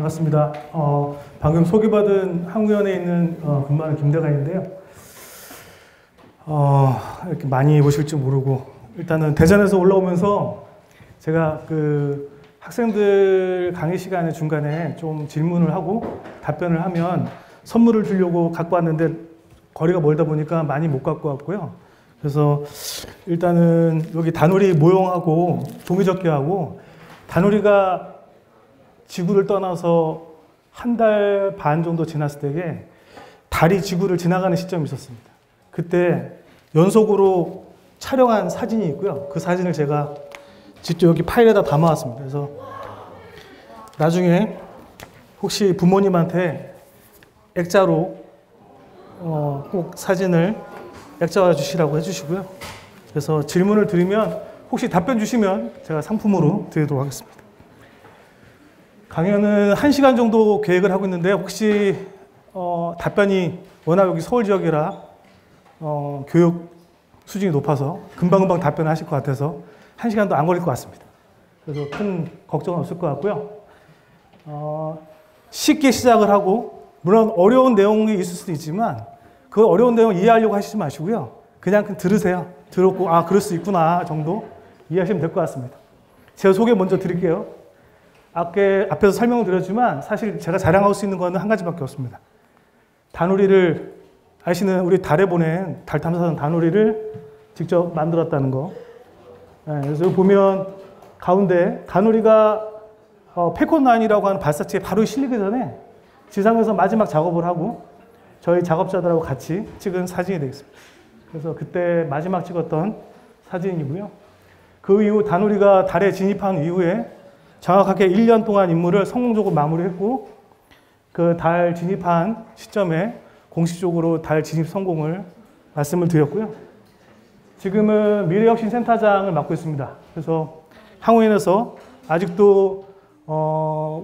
반갑습니다. 방금 소개받은 항우연에 있는 근무하는 김대관인데요. 이렇게 많이 오실 줄 모르고 일단은 대전에서 올라오면서 제가 그 학생들 강의 시간에 중간에 좀 질문을 하고 답변을 하면 선물을 주려고 갖고 왔는데 거리가 멀다 보니까 많이 못 갖고 왔고요. 그래서 일단은 여기 다누리 모형하고 종이접기하고 다누리가 지구를 떠나서 한 달 반 정도 지났을 때에 달이 지구를 지나가는 시점이 있었습니다. 그때 연속으로 촬영한 사진이 있고요. 그 사진을 제가 직접 여기 파일에다 담아왔습니다. 그래서 나중에 혹시 부모님한테 액자로 꼭 사진을 액자화 주시라고 해주시고요. 그래서 질문을 드리면 혹시 답변 주시면 제가 상품으로 드리도록 하겠습니다. 강연은 1시간 정도 계획을 하고 있는데 혹시 답변이 워낙 여기 서울 지역이라 교육 수준이 높아서 금방금방 답변하실 것 같아서 1시간도 안 걸릴 것 같습니다. 그래서 큰 걱정은 없을 것 같고요. 쉽게 시작을 하고 물론 어려운 내용이 있을 수도 있지만 그 어려운 내용 이해하려고 하시지 마시고요. 그냥 들으세요. 들었고 아 그럴 수 있구나 정도 이해하시면 될 것 같습니다. 제가 소개 먼저 드릴게요. 앞에서 설명을 드렸지만 사실 제가 자랑할 수 있는 거는 한 가지밖에 없습니다. 다누리를 아시는 우리 달에 보낸 달 탐사선 다누리를 직접 만들었다는 거. 네, 그래서 여기 보면 가운데 다누리가 패콘9이라고 하는 발사체에 바로 실리기 전에 지상에서 마지막 작업을 하고 저희 작업자들하고 같이 찍은 사진이 되겠습니다. 그래서 그때 마지막 찍었던 사진이고요. 그 이후 다누리가 달에 진입한 이후에 정확하게 1년 동안 임무를 성공적으로 마무리했고 그 달 진입한 시점에 공식적으로 달 진입 성공을 말씀을 드렸고요. 지금은 미래혁신센터장을 맡고 있습니다. 그래서 항우연에서 아직도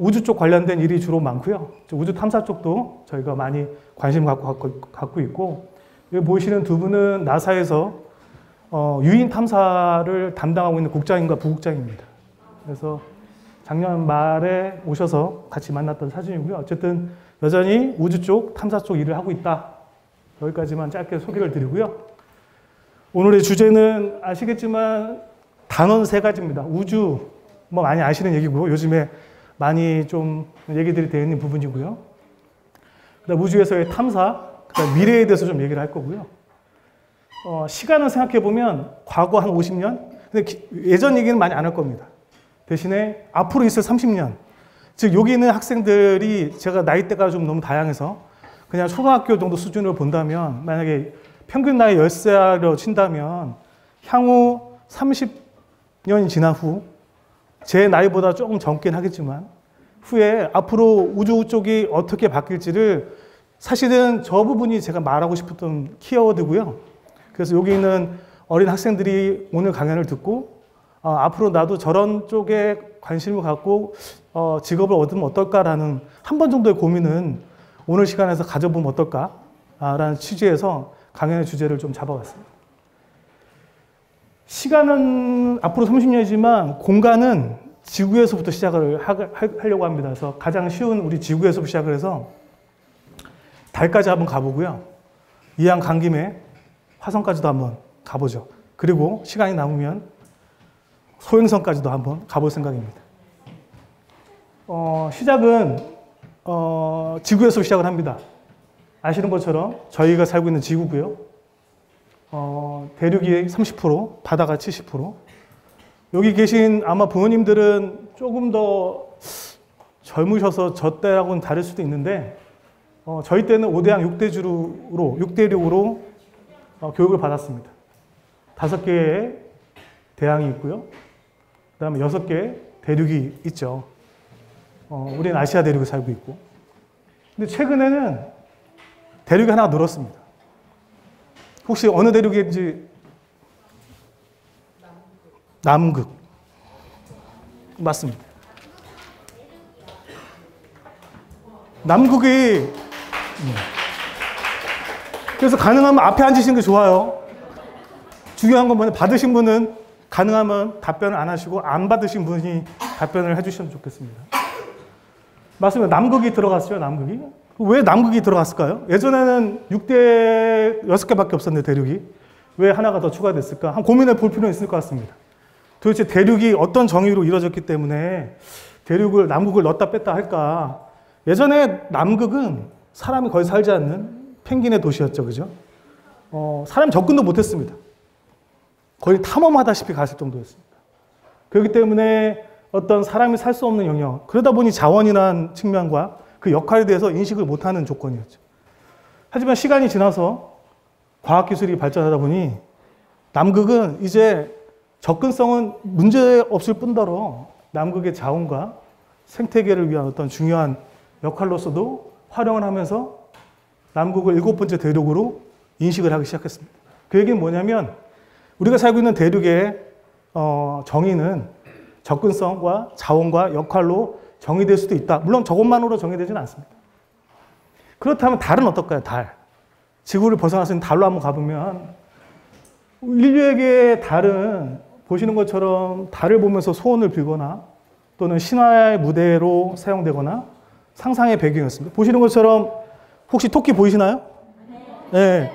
우주 쪽 관련된 일이 주로 많고요. 우주 탐사 쪽도 저희가 많이 관심 갖고 있고 여기 보이시는 두 분은 나사에서 유인 탐사를 담당하고 있는 국장님과 부국장입니다. 그래서 작년 말에 오셔서 같이 만났던 사진이고요. 어쨌든 여전히 우주 쪽, 탐사 쪽 일을 하고 있다. 여기까지만 짧게 소개를 드리고요. 오늘의 주제는 아시겠지만 단원 3가지입니다. 우주, 뭐 많이 아시는 얘기고 요즘에 많이 좀 얘기들이 되어 있는 부분이고요. 그다음 우주에서의 탐사, 그다음 미래에 대해서 좀 얘기를 할 거고요. 시간을 생각해 보면 과거 한 50년, 근데 예전 얘기는 많이 안 할 겁니다. 대신에 앞으로 있을 30년, 즉 여기 있는 학생들이 제가 나이대가 좀 너무 다양해서 그냥 초등학교 정도 수준으로 본다면 만약에 평균 나이 10살로 친다면 향후 30년이 지난 후 제 나이보다 조금 젊긴 하겠지만 후에 앞으로 우주 쪽이 어떻게 바뀔지를 사실은 저 부분이 제가 말하고 싶었던 키워드고요. 그래서 여기 있는 어린 학생들이 오늘 강연을 듣고 앞으로 나도 저런 쪽에 관심을 갖고 직업을 얻으면 어떨까라는 한 번 정도의 고민은 오늘 시간에서 가져보면 어떨까라는 취지에서 강연의 주제를 좀 잡아봤습니다. 시간은 앞으로 30년이지만 공간은 지구에서부터 시작을 하려고 합니다. 그래서 가장 쉬운 우리 지구에서부터 시작을 해서 달까지 한번 가보고요. 이왕 간 김에 화성까지도 한번 가보죠. 그리고 시간이 남으면 소행성까지도 한번 가볼 생각입니다. 시작은 지구에서 시작을 합니다. 아시는 것처럼 저희가 살고 있는 지구고요. 대륙이 30%, 바다가 70%. 여기 계신 아마 부모님들은 조금 더 젊으셔서 저 때하고는 다를 수도 있는데 저희 때는 5대양 6대륙으로 교육을 받았습니다. 5개의 대양이 있고요. 그 다음에 6개의 대륙이 있죠. 우리는 아시아 대륙에 살고 있고. 근데 최근에는 대륙이 하나 늘었습니다. 혹시 어느 대륙인지? 남극. 맞습니다. 남극이 그래서 가능하면 앞에 앉으시는 게 좋아요. 중요한 건 뭐냐, 받으신 분은 가능하면 답변을 안 하시고 안 받으신 분이 답변을 해주시면 좋겠습니다. 맞습니다. 남극이 들어갔어요, 남극이. 왜 남극이 들어갔을까요? 예전에는 6대 6개밖에 없었는데, 대륙이. 왜 하나가 더 추가됐을까? 한 고민해 볼 필요는 있을 것 같습니다. 도대체 대륙이 어떤 정의로 이루어졌기 때문에 대륙을, 남극을 넣었다 뺐다 할까? 예전에 남극은 사람이 거의 살지 않는 펭귄의 도시였죠, 그죠? 사람 접근도 못했습니다. 거의 탐험하다시피 갔을 정도였습니다. 그렇기 때문에 어떤 사람이 살 수 없는 영역, 그러다 보니 자원이라는 측면과 그 역할에 대해서 인식을 못하는 조건이었죠. 하지만 시간이 지나서 과학기술이 발전하다 보니 남극은 이제 접근성은 문제 없을 뿐더러 남극의 자원과 생태계를 위한 어떤 중요한 역할로서도 활용을 하면서 남극을 7번째 대륙으로 인식을 하기 시작했습니다. 그 얘기는 뭐냐면 우리가 살고 있는 대륙의 정의는 접근성과 자원과 역할로 정의될 수도 있다. 물론 저것만으로 정의되지는 않습니다. 그렇다면 달은 어떨까요? 달. 지구를 벗어나서 달로 한번 가보면 인류에게 달은 보시는 것처럼 달을 보면서 소원을 빌거나 또는 신화의 무대로 사용되거나 상상의 배경이었습니다. 보시는 것처럼 혹시 토끼 보이시나요? 네.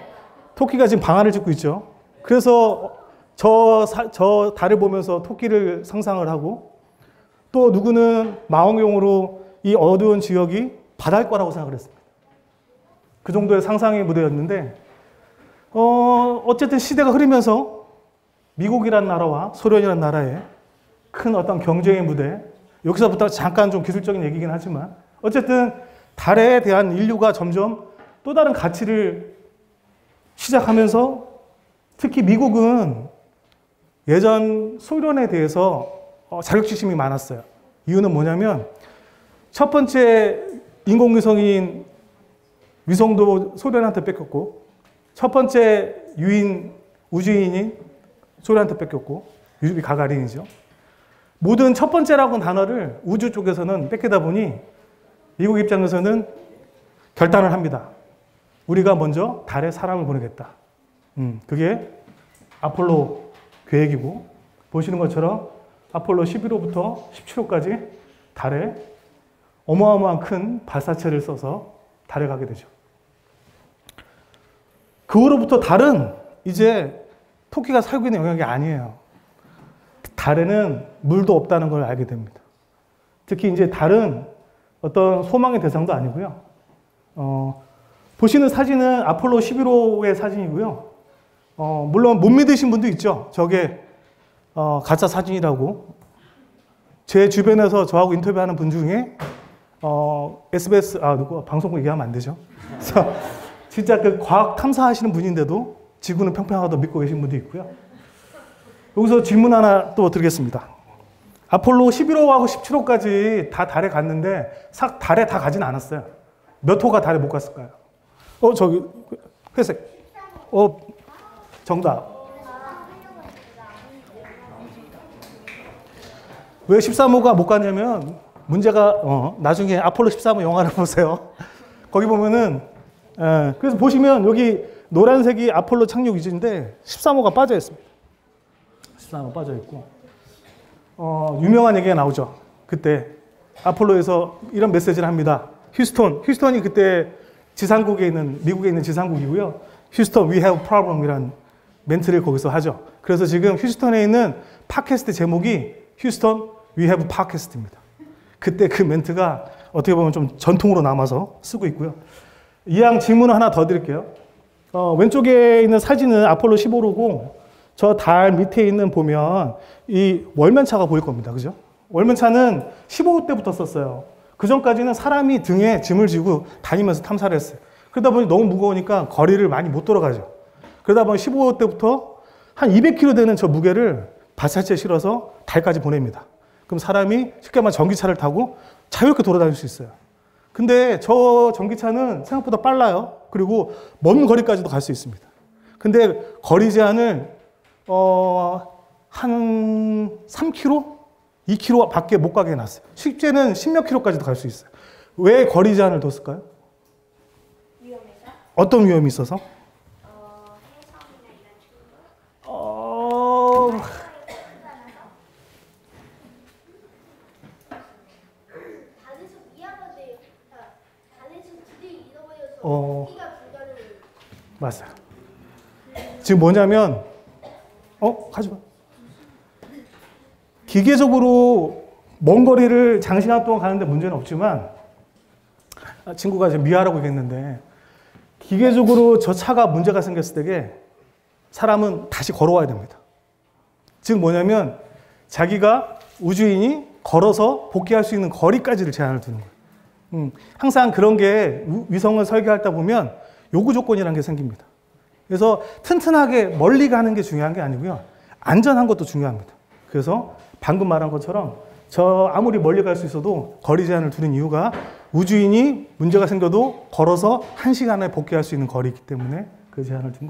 토끼가 지금 방아를 짚고 있죠. 그래서 저 달을 보면서 토끼를 상상을 하고 또 누구는 망원경으로 이 어두운 지역이 바다일 거라고 생각을 했습니다. 그 정도의 상상의 무대였는데 어쨌든 시대가 흐르면서 미국이라는 나라와 소련이라는 나라의 큰 어떤 경쟁의 무대, 여기서부터 잠깐 좀 기술적인 얘기긴 하지만 어쨌든 달에 대한 인류가 점점 또 다른 가치를 시작하면서 특히 미국은 예전 소련에 대해서 자격지심이 많았어요. 이유는 뭐냐면 첫 번째 인공위성인 위성도 소련한테 뺏겼고 첫 번째 유인 우주인인 소련한테 뺏겼고 유리 가가린이죠. 모든 첫 번째라고 하는 단어를 우주 쪽에서는 뺏기다 보니 미국 입장에서는 결단을 합니다. 우리가 먼저 달에 사람을 보내겠다. 그게 아폴로 계획이고 보시는 것처럼 아폴로 11호부터 17호까지 달에 어마어마한 큰 발사체를 써서 달에 가게 되죠. 그 후로부터 달은 이제 토끼가 살고 있는 영역이 아니에요. 달에는 물도 없다는 걸 알게 됩니다. 특히 이제 달은 어떤 소망의 대상도 아니고요. 보시는 사진은 아폴로 11호의 사진이고요. 물론 못 믿으신 분도 있죠. 저게 가짜 사진이라고. 제 주변에서 저하고 인터뷰하는 분 중에 SBS 누구 방송국 얘기하면 안 되죠. 그래서 진짜 그 과학 탐사하시는 분인데도 지구는 평평하다고 믿고 계신 분도 있고요. 여기서 질문 하나 또 드리겠습니다. 아폴로 11호하고 17호까지 다 달에 갔는데 달에 다 가진 않았어요. 몇 호가 달에 못 갔을까요? 저기 회색. 정답. 왜 13호가 못 갔냐면 문제가 나중에 아폴로 13호 영화를 보세요. 거기 보면은 그래서 보시면 여기 노란색이 아폴로 착륙 위치인데 13호가 빠져 있습니다. 13호 빠져 있고 유명한 얘기가 나오죠. 그때 아폴로에서 이런 메시지를 합니다. 휴스턴이 그때 지상국에 있는 미국에 있는 지상국이고요. 휴스턴, we have problem이라는 멘트를 거기서 하죠. 그래서 지금 휴스턴에 있는 팟캐스트 제목이 휴스턴, we have 팟캐스트입니다. 그때 그 멘트가 어떻게 보면 좀 전통으로 남아서 쓰고 있고요. 이왕 질문을 하나 더 드릴게요. 왼쪽에 있는 사진은 아폴로 15호고 저 달 밑에 있는 보면 이 월면차가 보일 겁니다. 그죠? 월면차는 15호 때부터 썼어요. 그 전까지는 사람이 등에 짐을 지고 다니면서 탐사를 했어요. 그러다 보니 너무 무거우니까 거리를 많이 못 돌아가죠. 그러다 보니 15호 때부터 한 200kg 되는 저 무게를 발사체에 실어서 달까지 보냅니다. 그럼 사람이 쉽게 말하면 전기차를 타고 자유롭게 돌아다닐 수 있어요. 근데 저 전기차는 생각보다 빨라요. 그리고 먼 거리까지도 갈 수 있습니다. 근데 거리 제한을 한 3km? 2km 밖에 못 가게 해놨어요. 실제는 10몇 킬로까지도 갈 수 있어요. 왜 거리 제한을 뒀을까요? 위험해서? 어떤 위험이 있어서? 행성이나 이런 식으로? 달에서 위험한데 맞아요. 지금 뭐냐면, 가지 마. 기계적으로 먼 거리를 장시간 동안 가는데 문제는 없지만, 친구가 지금 미화라고 얘기했는데, 기계적으로 저 차가 문제가 생겼을 때에 사람은 다시 걸어와야 됩니다. 즉 뭐냐면, 자기가 우주인이 걸어서 복귀할 수 있는 거리까지를 제한을 두는 거예요. 항상 그런 게 위성을 설계하다 보면 요구 조건이라는 게 생깁니다. 그래서 튼튼하게 멀리 가는 게 중요한 게 아니고요. 안전한 것도 중요합니다. 그래서 방금 말한 것처럼 저 아무리 멀리 갈 수 있어도 거리 제한을 두는 이유가 우주인이 문제가 생겨도 걸어서 1시간에 복귀할 수 있는 거리이기 때문에 그 제한을 둔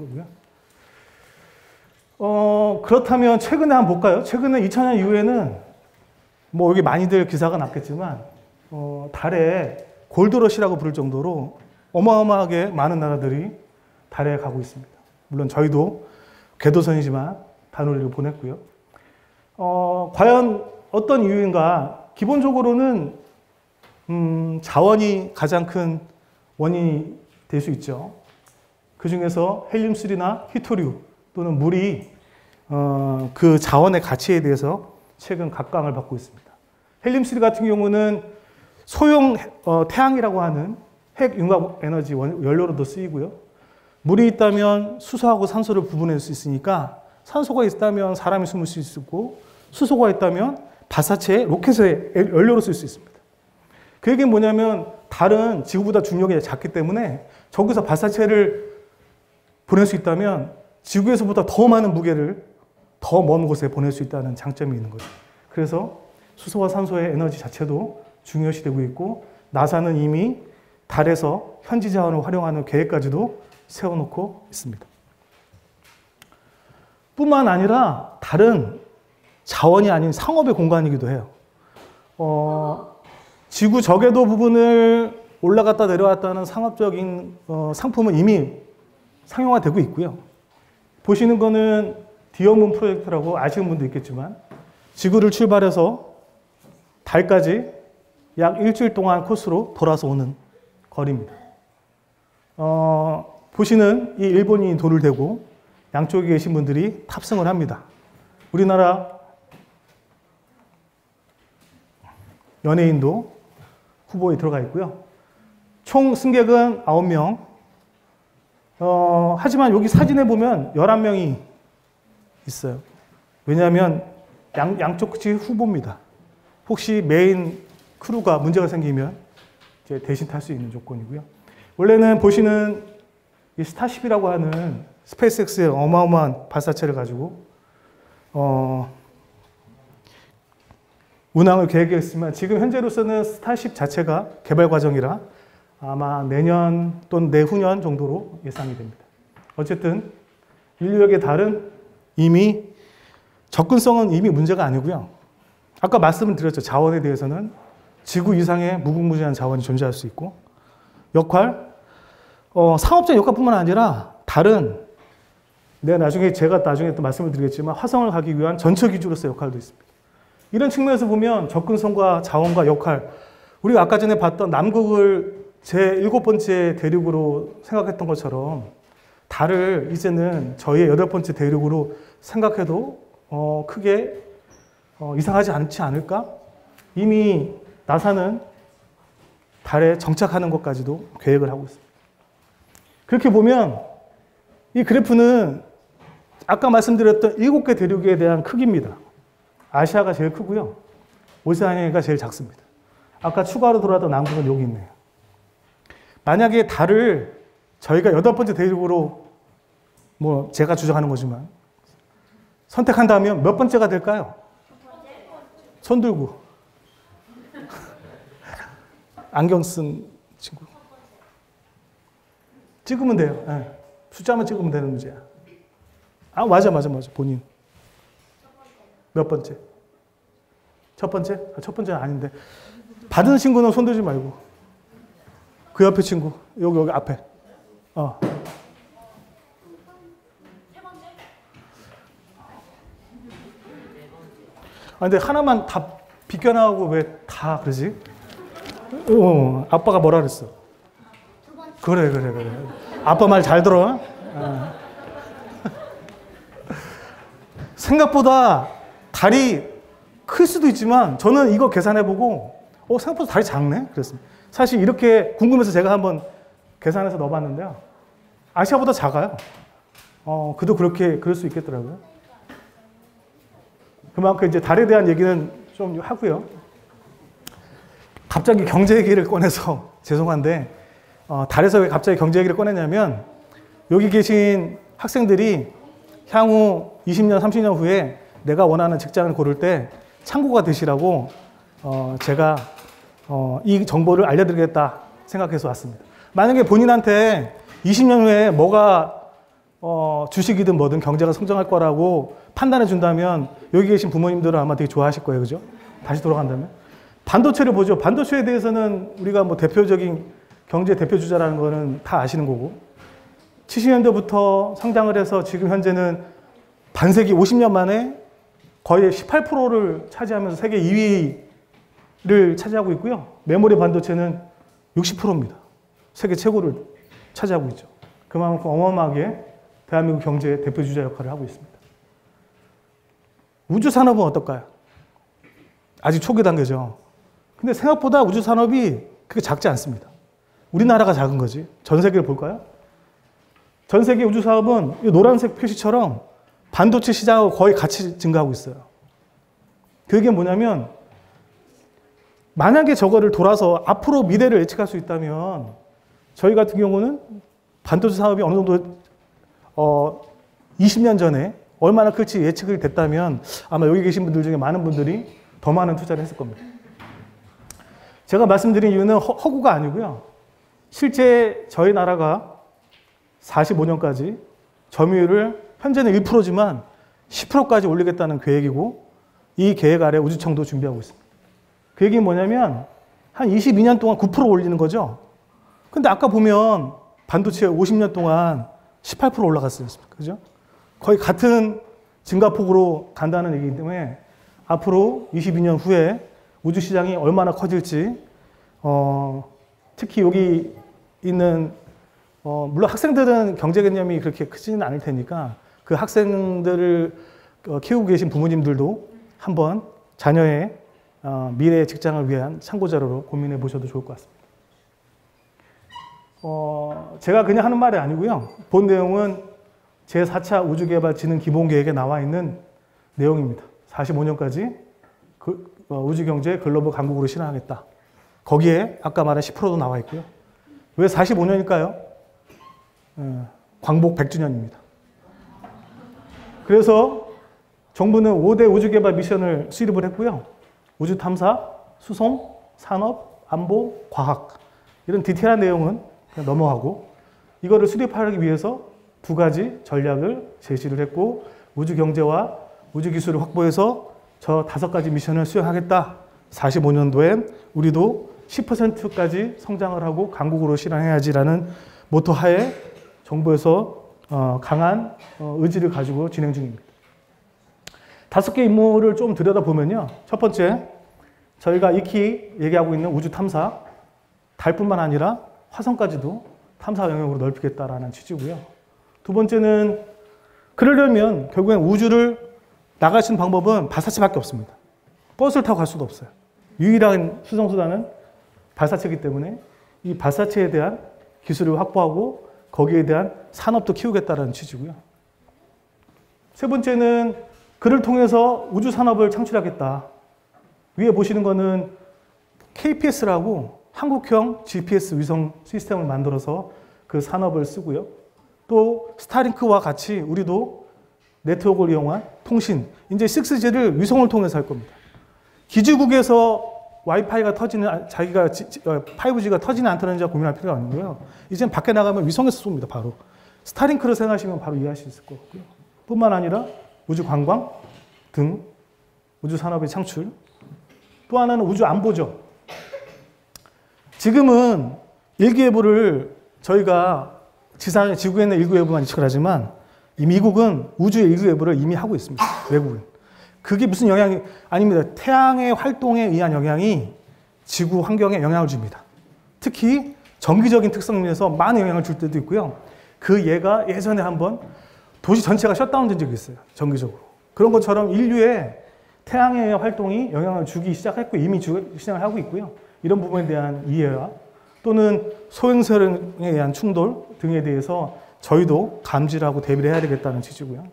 거고요. 그렇다면 최근에 한번 볼까요? 최근에 2000년 이후에는 뭐 여기 많이들 기사가 났겠지만 달에 골드러시라고 부를 정도로 어마어마하게 많은 나라들이 달에 가고 있습니다. 물론 저희도 궤도선이지만 반올림을 보냈고요. 과연 어떤 이유인가? 기본적으로는 자원이 가장 큰 원인이 될 수 있죠. 그 중에서 헬륨3나 히토류 또는 물이 그 자원의 가치에 대해서 최근 각광을 받고 있습니다. 헬륨3 같은 경우는 소형 태양이라고 하는 핵융합 에너지 연료로도 쓰이고요. 물이 있다면 수소하고 산소를 구분할 수 있으니까 산소가 있다면 사람이 숨을 수 있고 수소가 있다면 발사체, 로켓의 연료로 쓸 수 있습니다. 그 얘기는 뭐냐면 달은 지구보다 중력이 작기 때문에 저기서 발사체를 보낼 수 있다면 지구에서보다 더 많은 무게를 더 먼 곳에 보낼 수 있다는 장점이 있는 거죠. 그래서 수소와 산소의 에너지 자체도 중요시되고 있고 나사는 이미 달에서 현지 자원을 활용하는 계획까지도 세워놓고 있습니다. 뿐만 아니라 달은 자원이 아닌 상업의 공간이기도 해요. 지구 저궤도 부분을 올라갔다 내려왔다는 상업적인 상품은 이미 상용화되고 있고요. 보시는 거는 디어문 프로젝트라고 아시는 분도 있겠지만 지구를 출발해서 달까지 약 일주일 동안 코스로 돌아서 오는 거리입니다. 보시는 이 일본인이 돌을 대고 양쪽에 계신 분들이 탑승을 합니다. 우리나라 연예인도 후보에 들어가 있고요. 총 승객은 9명. 하지만 여기 사진에 보면 11명이 있어요. 왜냐하면 양쪽 끝이 후보입니다. 혹시 메인 크루가 문제가 생기면 이제 대신 탈 수 있는 조건이고요. 원래는 보시는 이 스타쉽이라고 하는 스페이스X의 어마어마한 발사체를 가지고 운항을 계획했지만 지금 현재로서는 스타쉽 자체가 개발 과정이라 아마 내년 또는 내후년 정도로 예상이 됩니다. 어쨌든 인류에게 달은 이미 접근성은 이미 문제가 아니고요. 아까 말씀을 드렸죠. 자원에 대해서는 지구 이상의 무궁무진한 자원이 존재할 수 있고 역할, 상업적 역할뿐만 아니라 달은 제가 나중에 또 말씀을 드리겠지만 화성을 가기 위한 전처 기지로서의 역할도 있습니다. 이런 측면에서 보면 접근성과 자원과 역할, 우리가 아까 전에 봤던 남극을 제7번째 대륙으로 생각했던 것처럼 달을 이제는 저희의 8번째 대륙으로 생각해도 크게 이상하지 않지 않을까? 이미 나사는 달에 정착하는 것까지도 계획을 하고 있습니다. 그렇게 보면 이 그래프는 아까 말씀드렸던 7개 대륙에 대한 크기입니다. 아시아가 제일 크고요. 오세아니아가 제일 작습니다. 아까 추가로 돌아왔던 남극은 여기 있네요. 만약에 달을 저희가 8번째 대륙으로 제가 주장하는 거지만 선택한다면 몇 번째가 될까요? 손 들고. 안경 쓴 친구. 찍으면 돼요. 네. 숫자만 찍으면 되는 문제야. 맞아. 본인. 몇 번째? 첫 번째? 첫 번째는 아닌데. 받은 친구는 손 들지 말고. 그 옆에 친구. 여기 앞에. 근데 하나만 다 비껴나오고 왜 다 그러지? 아빠가 뭐라 그랬어? 두 번째. 그래. 아빠 말 잘 들어. 생각보다 달이 클 수도 있지만 저는 이거 계산해보고 생각보다 달이 작네? 그랬습니다. 사실 이렇게 궁금해서 제가 한번 계산해서 넣어봤는데요. 아시아보다 작아요. 그래도 그럴 수 있겠더라고요. 그만큼 이제 달에 대한 얘기는 좀 하고요. 갑자기 경제 얘기를 꺼내서 죄송한데, 달에서 왜 갑자기 경제 얘기를 꺼냈냐면, 여기 계신 학생들이 향후 20년, 30년 후에 내가 원하는 직장을 고를 때 참고가 되시라고 제가 이 정보를 알려드리겠다 생각해서 왔습니다. 만약에 본인한테 20년 후에 뭐가 주식이든 뭐든 경제가 성장할 거라고 판단해 준다면 여기 계신 부모님들은 아마 되게 좋아하실 거예요. 그죠? 다시 돌아간다면. 반도체를 보죠. 반도체에 대해서는 우리가 뭐 대표적인 경제 대표주자라는 거는 다 아시는 거고 70년대부터 성장을 해서 지금 현재는 반세기 50년 만에 거의 18%를 차지하면서 세계 2위를 차지하고 있고요. 메모리 반도체는 60%입니다. 세계 최고를 차지하고 있죠. 그만큼 어마어마하게 대한민국 경제의 대표주자 역할을 하고 있습니다. 우주산업은 어떨까요? 아직 초기 단계죠. 근데 생각보다 우주산업이 그렇게 작지 않습니다. 우리나라가 작은 거지. 전 세계를 볼까요? 전 세계 우주사업은 이 노란색 표시처럼 반도체 시장하고 거의 같이 증가하고 있어요. 그게 뭐냐면 만약에 저거를 돌아서 앞으로 미래를 예측할 수 있다면 저희 같은 경우는 반도체 사업이 어느 정도 20년 전에 얼마나 클지 예측이 됐다면 아마 여기 계신 분들 중에 많은 분들이 더 많은 투자를 했을 겁니다. 제가 말씀드린 이유는 허구가 아니고요. 실제 저희 나라가 45년까지 점유율을 현재는 1%지만 10%까지 올리겠다는 계획이고 이 계획 아래 우주청도 준비하고 있습니다. 그 얘기는 뭐냐면 한 22년 동안 9% 올리는 거죠. 근데 아까 보면 반도체 50년 동안 18% 올라갔어요. 그죠? 거의 같은 증가폭으로 간다는 얘기이기 때문에 앞으로 22년 후에 우주 시장이 얼마나 커질지 특히 여기 있는 물론 학생들은 경제 개념이 그렇게 크지는 않을 테니까 그 학생들을 키우고 계신 부모님들도 한번 자녀의 미래 직장을 위한 참고자료로 고민해 보셔도 좋을 것 같습니다. 제가 그냥 하는 말이 아니고요. 본 내용은 제4차 우주개발진흥기본계획에 나와 있는 내용입니다. 45년까지 우주경제 글로벌 강국으로 실현하겠다. 거기에 아까 말한 10%도 나와 있고요. 왜 45년일까요? 광복 100주년입니다. 그래서 정부는 5대 우주개발 미션을 수립을 했고요. 우주탐사, 수송, 산업, 안보, 과학 이런 디테일한 내용은 그냥 넘어가고 이거를 수립하기 위해서 두 가지 전략을 제시를 했고 우주경제와 우주기술을 확보해서 저 5가지 미션을 수행하겠다. 45년도엔 우리도 10%까지 성장을 하고 강국으로 실현해야지라는 모토 하에 정부에서 강한 의지를 가지고 진행 중입니다. 5개 임무를 좀 들여다보면요. 첫 번째, 저희가 익히 얘기하고 있는 우주 탐사, 달뿐만 아니라 화성까지도 탐사 영역으로 넓히겠다라는 취지고요. 두 번째는 그러려면 결국엔 우주를 나갈 수 있는 방법은 발사체밖에 없습니다. 버스를 타고 갈 수도 없어요. 유일한 수송수단은 발사체이기 때문에 이 발사체에 대한 기술을 확보하고 거기에 대한 산업도 키우겠다는 취지고요. 세 번째는 그를 통해서 우주 산업을 창출하겠다. 위에 보시는 거는 KPS라고 한국형 GPS 위성 시스템을 만들어서 그 산업을 쓰고요. 또 스타링크와 같이 우리도 네트워크를 이용한 통신, 이제 6G를 위성을 통해서 할 겁니다. 기지국에서 와이파이가 터지는, 자기가 5G가 터지는 안 터지는지 고민할 필요가 아니고요. 이젠 밖에 나가면 위성에서 쏩니다, 바로. 스타링크를 생각하시면 바로 이해할 수 있을 것 같고요. 뿐만 아니라 우주 관광 등 우주 산업의 창출. 또 하나는 우주 안보죠. 지금은 일기예보를 저희가 지구에 있는 일기예보만 예측을 하지만 이 미국은 우주의 일기예보를 이미 하고 있습니다. 외국은. 그게 무슨 영향이 아닙니다. 태양의 활동에 의한 영향이 지구 환경에 영향을 줍니다. 특히 정기적인 특성에서 많은 영향을 줄 때도 있고요. 그 얘가 예전에 한번 도시 전체가 셧다운된 적이 있어요. 정기적으로. 그런 것처럼 인류의 태양의 활동이 영향을 주기 시작했고 이미 시작을 하고 있고요. 이런 부분에 대한 이해와 또는 소행성에 의한 충돌 등에 대해서 저희도 감지를 하고 대비를 해야 되겠다는 취지고요.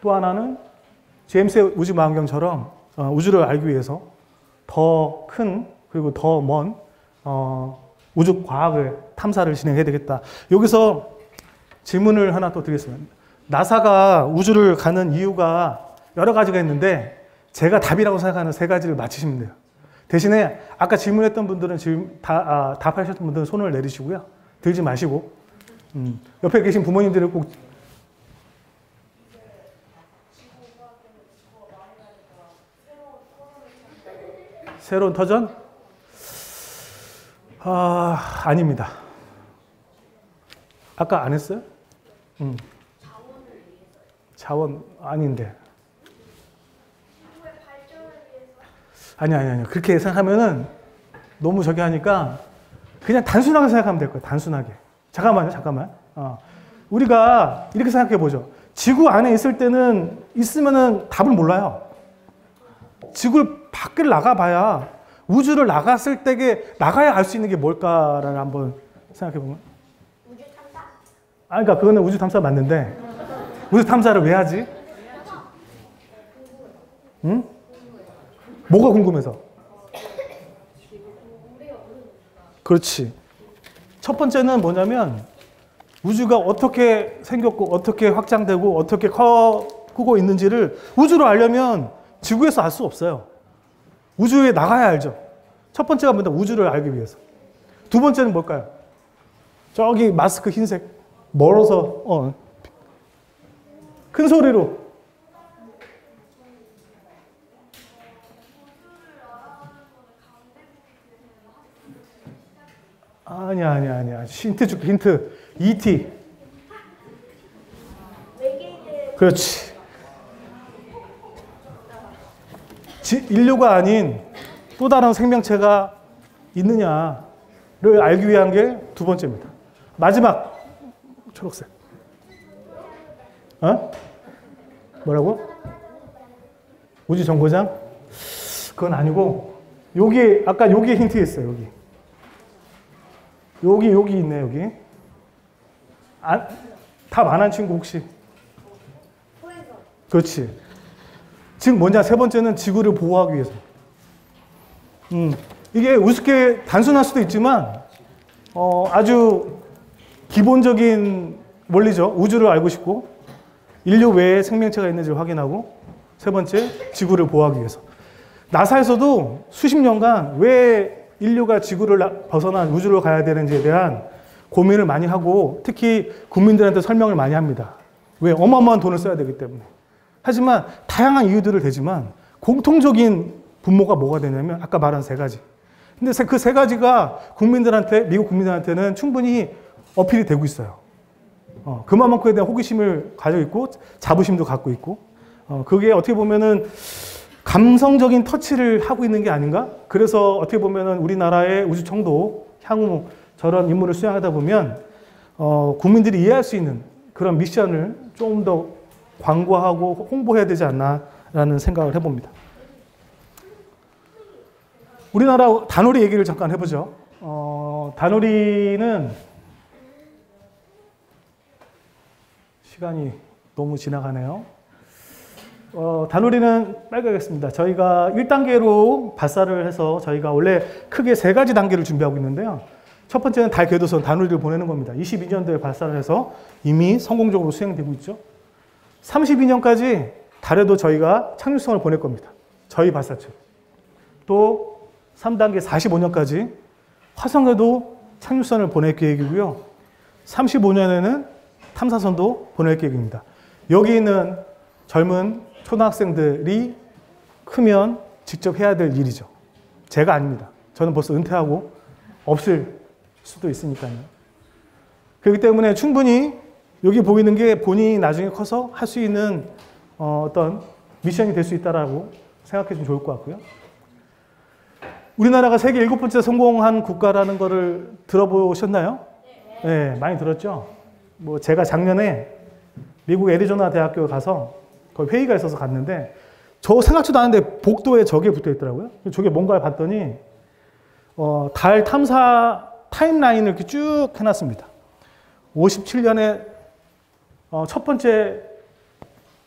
또 하나는 제임스의 우주망원경처럼 우주를 알기 위해서 더 큰 그리고 더 먼 우주 과학을 탐사를 진행해야 되겠다. 여기서 질문을 하나 또 드리겠습니다. 나사가 우주를 가는 이유가 여러 가지가 있는데 제가 답이라고 생각하는 세 가지를 맞히시면 돼요. 대신에 아까 질문했던 분들은 답하셨던 분들은 손을 내리시고요. 들지 마시고 옆에 계신 부모님들은 꼭 새로운 터전? 아닙니다. 아까 안 했어요? 자원 아닌데. 아니야. 그렇게 생각하면은 너무 저기 하니까 그냥 단순하게 생각하면 될 거예요. 단순하게. 잠깐만. 우리가 이렇게 생각해 보죠. 지구 안에 있으면은 답을 몰라요. 지구를 밖을 나가봐야 우주를 나갔을 때게 나가야 알 수 있는 게 뭘까를 한번 생각해 보면. 우주 탐사? 그러니까 그거는 우주 탐사 맞는데 우주 탐사를 왜 하지? 응? 뭐가 궁금해서? 그렇지. 첫 번째는 뭐냐면 우주가 어떻게 생겼고 어떻게 확장되고 어떻게 크고 있는지를 우주로 알려면 지구에서 알 수 없어요. 우주에 나가야 알죠. 첫 번째가 뭐냐? 우주를 알기 위해서. 두 번째는 뭘까요? 저기 마스크 흰색 멀어서 큰 소리로 아니야. 힌트 줄게, 힌트. ET. 외계인들. 그렇지. 인류가 아닌 또 다른 생명체가 있느냐를 알기 위한 게 두 번째입니다. 마지막. 초록색. 뭐라고? 우주 정거장? 그건 아니고 여기 아까 여기 힌트 있어요. 여기 있네. 여기. 답 안 한 친구 혹시? 그렇지. 즉 뭐냐? 세 번째는 지구를 보호하기 위해서. 이게 우습게 단순할 수도 있지만 아주 기본적인 원리죠. 우주를 알고 싶고 인류 외에 생명체가 있는지를 확인하고 세 번째 지구를 보호하기 위해서. 나사에서도 수십 년간 왜 인류가 지구를 벗어난 우주로 가야 되는지에 대한 고민을 많이 하고 특히 국민들한테 설명을 많이 합니다. 왜? 어마어마한 돈을 써야 되기 때문에. 하지만 다양한 이유들을 대지만 공통적인 분모가 뭐가 되냐면 아까 말한 세 가지. 근데 그 세 가지가 미국 국민들한테는 충분히 어필이 되고 있어요. 그만큼에 대한 호기심을 가지고 있고 자부심도 갖고 있고 그게 어떻게 보면은 감성적인 터치를 하고 있는 게 아닌가? 그래서 어떻게 보면은 우리나라의 우주청도 향후 저런 임무를 수행하다 보면 국민들이 이해할 수 있는 그런 미션을 좀 더 광고하고 홍보해야 되지 않나라는 생각을 해봅니다. 우리나라 다누리 얘기를 잠깐 해보죠. 다누리는 시간이 너무 지나가네요. 다누리는 빨가겠습니다. 저희가 1단계로 발사를 해서 저희가 원래 크게 세 가지 단계를 준비하고 있는데요. 첫 번째는 달 궤도선 다누리를 보내는 겁니다. 22년도에 발사를 해서 이미 성공적으로 수행되고 있죠. 32년까지 달에도 저희가 착륙선을 보낼 겁니다. 저희 발사체. 또 3단계 45년까지 화성에도 착륙선을 보낼 계획이고요. 35년에는 탐사선도 보낼 계획입니다. 여기 있는 젊은 초등학생들이 크면 직접 해야 될 일이죠. 제가 아닙니다. 저는 벌써 은퇴하고 없을 수도 있으니까요. 그렇기 때문에 충분히 여기 보이는 게 본인이 나중에 커서 할 수 있는 어떤 미션이 될 수 있다라고 생각해 주면 좋을 것 같고요. 우리나라가 세계 7번째 성공한 국가라는 거를 들어보셨나요? 네, 많이 들었죠? 뭐 제가 작년에 미국 애리조나 대학교에 가서 거기 회의가 있어서 갔는데 저 생각지도 않았는데 복도에 저게 붙어 있더라고요. 저게 뭔가 봤더니 달 탐사 타임라인을 이렇게 쭉 해놨습니다. 57년에 첫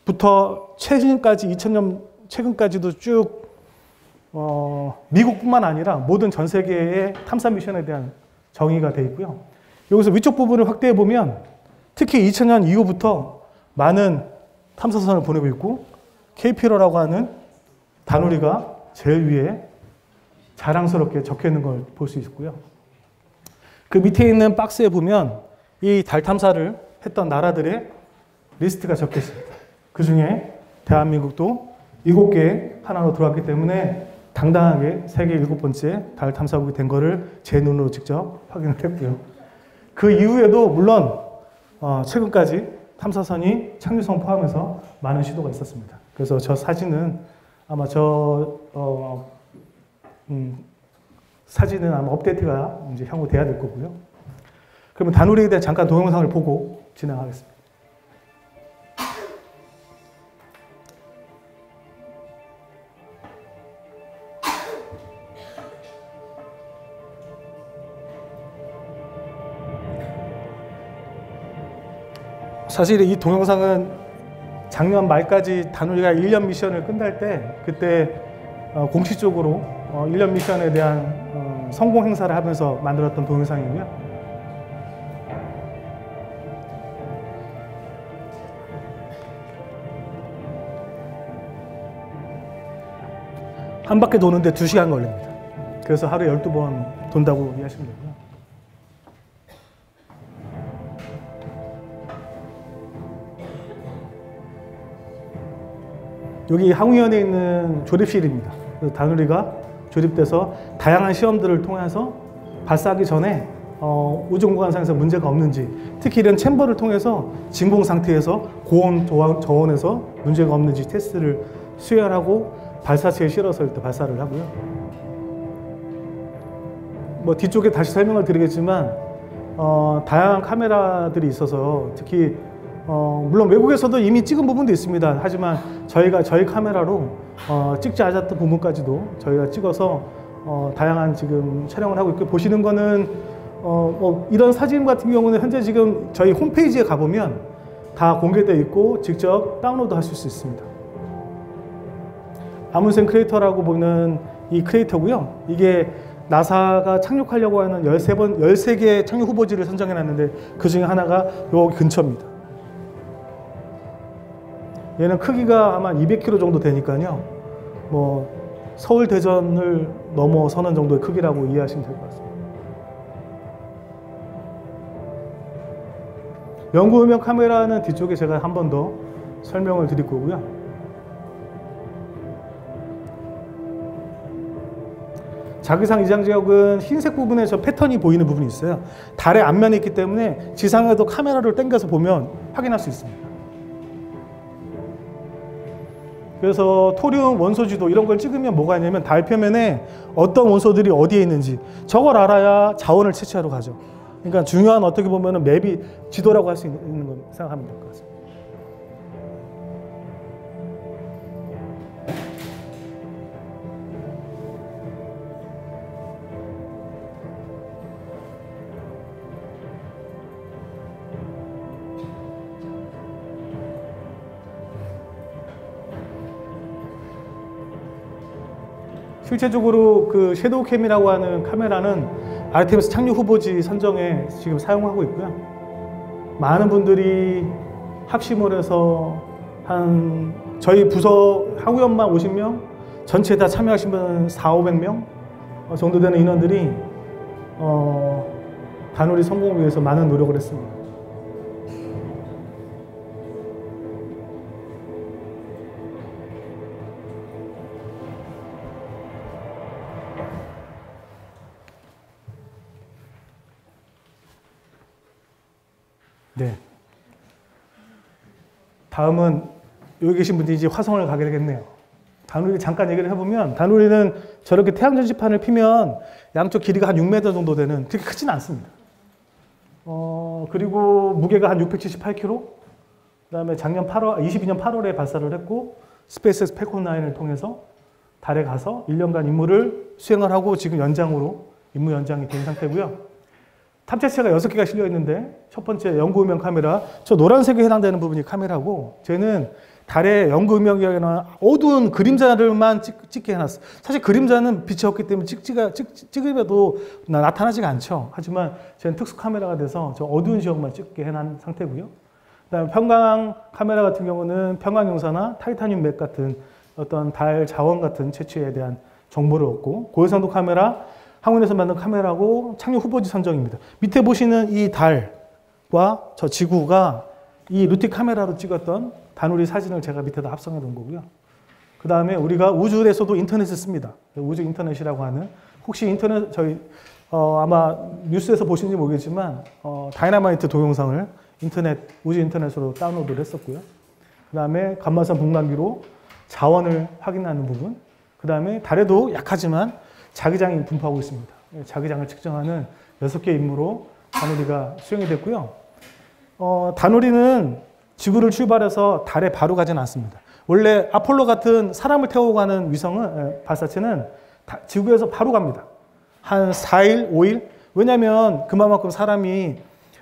번째부터 최근까지 2000년 최근까지도 쭉 미국뿐만 아니라 모든 전 세계의 탐사 미션에 대한 정의가 되어 있고요. 여기서 위쪽 부분을 확대해 보면 특히 2000년 이후부터 많은 탐사선을 보내고 있고 KPLO라고 하는 다누리가 제일 위에 자랑스럽게 적혀 있는 걸 볼 수 있고요. 그 밑에 있는 박스에 보면 이 달 탐사를 했던 나라들의 리스트가 적혀 있습니다. 그 중에 대한민국도 7개 하나로 들어왔기 때문에 당당하게 세계 7번째 달 탐사국이 된 거를 제 눈으로 직접 확인을 했고요. 그 이후에도 물론 최근까지 탐사선이 착륙선 포함해서 많은 시도가 있었습니다. 그래서 저 사진은 아마 사진은 아마 업데이트가 이제 향후 돼야 될 거고요. 그러면 다누리에 대해 잠깐 동영상을 보고 진행하겠습니다. 사실 이 동영상은 작년 말까지 다누리가 1년 미션을 끝날 때 그때 공식적으로 1년 미션에 대한 성공 행사를 하면서 만들었던 동영상이고요. 한 바퀴 도는데 2시간 걸립니다. 그래서 하루에 12번 돈다고 이해하시면 되고요. 여기 항우연에 있는 조립실입니다. 다누리가 조립돼서 다양한 시험들을 통해서 발사하기 전에 우주공간상에서 문제가 없는지, 특히 이런 챔버를 통해서 진공 상태에서 고온 저온에서 문제가 없는지 테스트를 수행하고 발사체에 실어서 일단 발사를 하고요. 뭐 뒤쪽에 다시 설명을 드리겠지만 다양한 카메라들이 있어서 특히 물론 외국에서도 이미 찍은 부분도 있습니다. 하지만 저희가 저희 카메라로 찍지 않았던 부분까지도 저희가 찍어서 다양한 지금 촬영을 하고 있고, 보시는 거는 이런 사진 같은 경우는 현재 지금 저희 홈페이지에 가보면 다 공개되어 있고 직접 다운로드 하실 수 있습니다. 아문센 크레이터라고 보는 이 크레이터고요. 이게 나사가 착륙하려고 하는 13개의 착륙 후보지를 선정해 놨는데 그 중에 하나가 여기 근처입니다. 얘는 크기가 아마 200km 정도 되니까요. 뭐 서울 대전을 넘어서는 정도의 크기라고 이해하시면 될 것 같습니다. 연구음영 카메라는 뒤쪽에 제가 한 번 더 설명을 드릴 거고요. 자기상 이장 지역은 흰색 부분에 저 패턴이 보이는 부분이 있어요. 달의 앞면에 있기 때문에 지상에도 카메라를 당겨서 보면 확인할 수 있습니다. 그래서 토륨 원소지도 이런 걸 찍으면 뭐가 있냐면 달 표면에 어떤 원소들이 어디에 있는지 저걸 알아야 자원을 채취하러 가죠. 그러니까 중요한 어떻게 보면 맵이 지도라고 할 수 있는 거 생각하면 될 것 같습니다. 실제적으로 그 섀도우 캠이라고 하는 카메라는 아르테미스 착륙 후보지 선정에 지금 사용하고 있고요. 많은 분들이 합심을 해서 저희 부서 항우연만 50명, 전체 다 참여하신 분은 400~500명 정도 되는 인원들이 다누리 성공을 위해서 많은 노력을 했습니다. 네. 다음은 여기 계신 분들이 이제 화성을 가게 되겠네요. 다누리 잠깐 얘기를 해보면 다누리는 저렇게 태양 전지판을 피면 양쪽 길이가 한 6m 정도 되는 그렇게 크진 않습니다. 그리고 무게가 한 678kg. 그다음에 작년 8월, 22년 8월에 발사를 했고 스페이스X 팰콘 9을 통해서 달에 가서 1년간 임무를 수행을 하고 지금 연장으로 임무 연장이 된 상태고요. 탑재체가 6개가 실려 있는데 첫 번째 연구음영 카메라, 저 노란색에 해당되는 부분이 카메라고 쟤는 달의 연구음영이나 어두운 그림자들만 찍게 해놨어요. 사실 그림자는 빛이 없기 때문에 찍으면도 나타나지가 않죠. 하지만 쟤는 특수 카메라가 돼서 저 어두운 지역만 찍게 해놓은 상태고요. 그다음에 평강 카메라 같은 경우는 평강용사나 타이타늄 맥 같은 어떤 달 자원 같은 채취에 대한 정보를 얻고, 고해상도 카메라, 항원에서 만든 카메라고 착륙 후보지 선정입니다. 밑에 보시는 이 달과 저 지구가 이 루티 카메라로 찍었던 다누리 사진을 제가 밑에다 합성해 놓은 거고요. 그 다음에 우리가 우주에서도 인터넷을 씁니다. 우주 인터넷이라고 하는, 혹시 인터넷 저희 아마 뉴스에서 보시는지 모르겠지만 다이너마이트 동영상을 우주 인터넷으로 다운로드를 했었고요. 그 다음에 감마선 북만기로 자원을 확인하는 부분, 그 다음에 달에도 약하지만 자기장이 분포하고 있습니다. 자기장을 측정하는 6개 임무로 다누리가 수행이 됐고요. 다누리는 지구를 출발해서 달에 바로 가지는 않습니다. 원래 아폴로 같은 사람을 태우고 가는 발사체는 지구에서 바로 갑니다. 한 4일, 5일? 왜냐하면 그만큼 사람이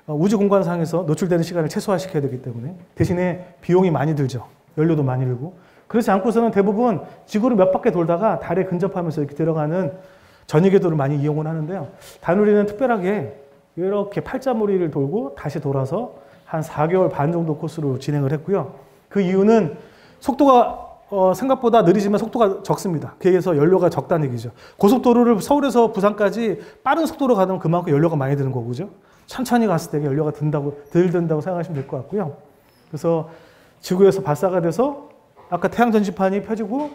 우주 공간상에서 노출되는 시간을 최소화시켜야 되기 때문에. 대신에 비용이 많이 들죠. 연료도 많이 들고. 그렇지 않고서는 대부분 지구를 몇 바퀴 돌다가 달에 근접하면서 이렇게 들어가는 전위궤도를 많이 이용을 하는데요. 다누리는 특별하게 이렇게 팔자머리를 돌고 다시 돌아서 한 4개월 반 정도 코스로 진행을 했고요. 그 이유는 속도가 생각보다 느리지만 속도가 적습니다. 그래서 연료가 적다는 얘기죠. 고속도로를 서울에서 부산까지 빠른 속도로 가면 그만큼 연료가 많이 드는 거고, 그죠? 천천히 갔을 때 연료가 덜 든다고 생각하시면 될 것 같고요. 그래서 지구에서 발사가 돼서 아까 태양 전지판이 펴지고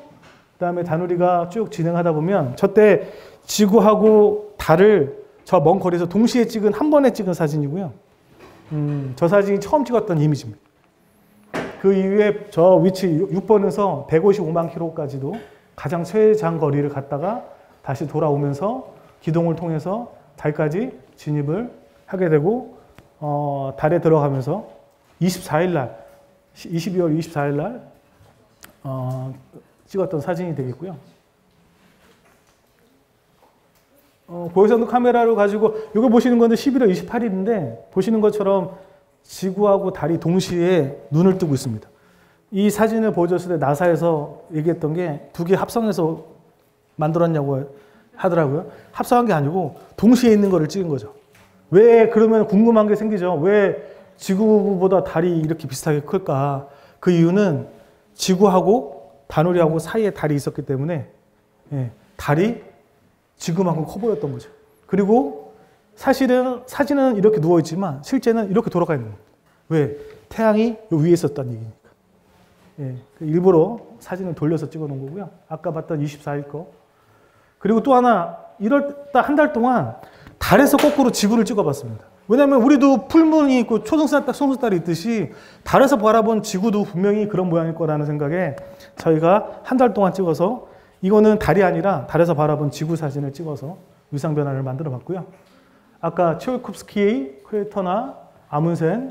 그다음에 다누리가 쭉 진행하다 보면 저때 지구하고 달을 저 먼 거리에서 동시에 찍은, 한 번에 찍은 사진이고요. 저 사진이 처음 찍었던 이미지입니다. 그 이후에 저 위치 6번에서 155만 킬로까지도 가장 최장거리를 갔다가 다시 돌아오면서 기동을 통해서 달까지 진입을 하게 되고, 달에 들어가면서 24일 날, 12월 24일 날 찍었던 사진이 되겠고요. 고해상도 카메라를 가지고, 이거 보시는 건데 11월 28일인데 보시는 것처럼 지구하고 달이 동시에 눈을 뜨고 있습니다. 이 사진을 보여줬을 때 나사에서 얘기했던 게 2개 합성해서 만들었냐고 하더라고요. 합성한 게 아니고 동시에 있는 거를 찍은 거죠. 왜, 그러면 궁금한 게 생기죠. 왜 지구보다 달이 이렇게 비슷하게 클까? 그 이유는 지구하고 다누리하고 사이에 달이 있었기 때문에, 달이 지구만큼 커 보였던 거죠. 그리고 사실은 사진은 이렇게 누워있지만 실제는 이렇게 돌아가 있는 거예요. 왜? 태양이 위에 있었다는 얘기니까. 일부러 사진을 돌려서 찍어 놓은 거고요. 아까 봤던 24일 거. 그리고 또 하나, 한 달 동안 달에서 거꾸로 지구를 찍어 봤습니다. 왜냐하면 우리도 풀문이 있고 초승달이 있듯이 달에서 바라본 지구도 분명히 그런 모양일 거라는 생각에 저희가 한 달 동안 찍어서, 이거는 달이 아니라 달에서 바라본 지구 사진을 찍어서 위상 변화를 만들어 봤고요. 아까 치올콥스키 크레이터나 아문센,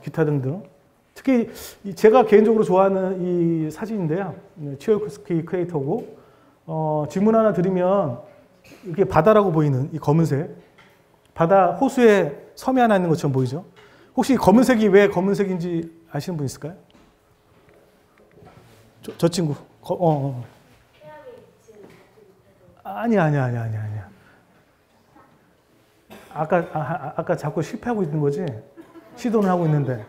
기타 등등, 특히 제가 개인적으로 좋아하는 이 사진인데요. 치올콥스키 크레이터고, 질문 하나 드리면 이렇게 바다라고 보이는 이 검은색, 바다 호수에 섬이 하나 있는 것처럼 보이죠? 혹시 검은색이 왜 검은색인지 아시는 분 있을까요? 저 친구. 아니야. 아까 자꾸 실패하고 있는 거지? 시도는 하고 있는데.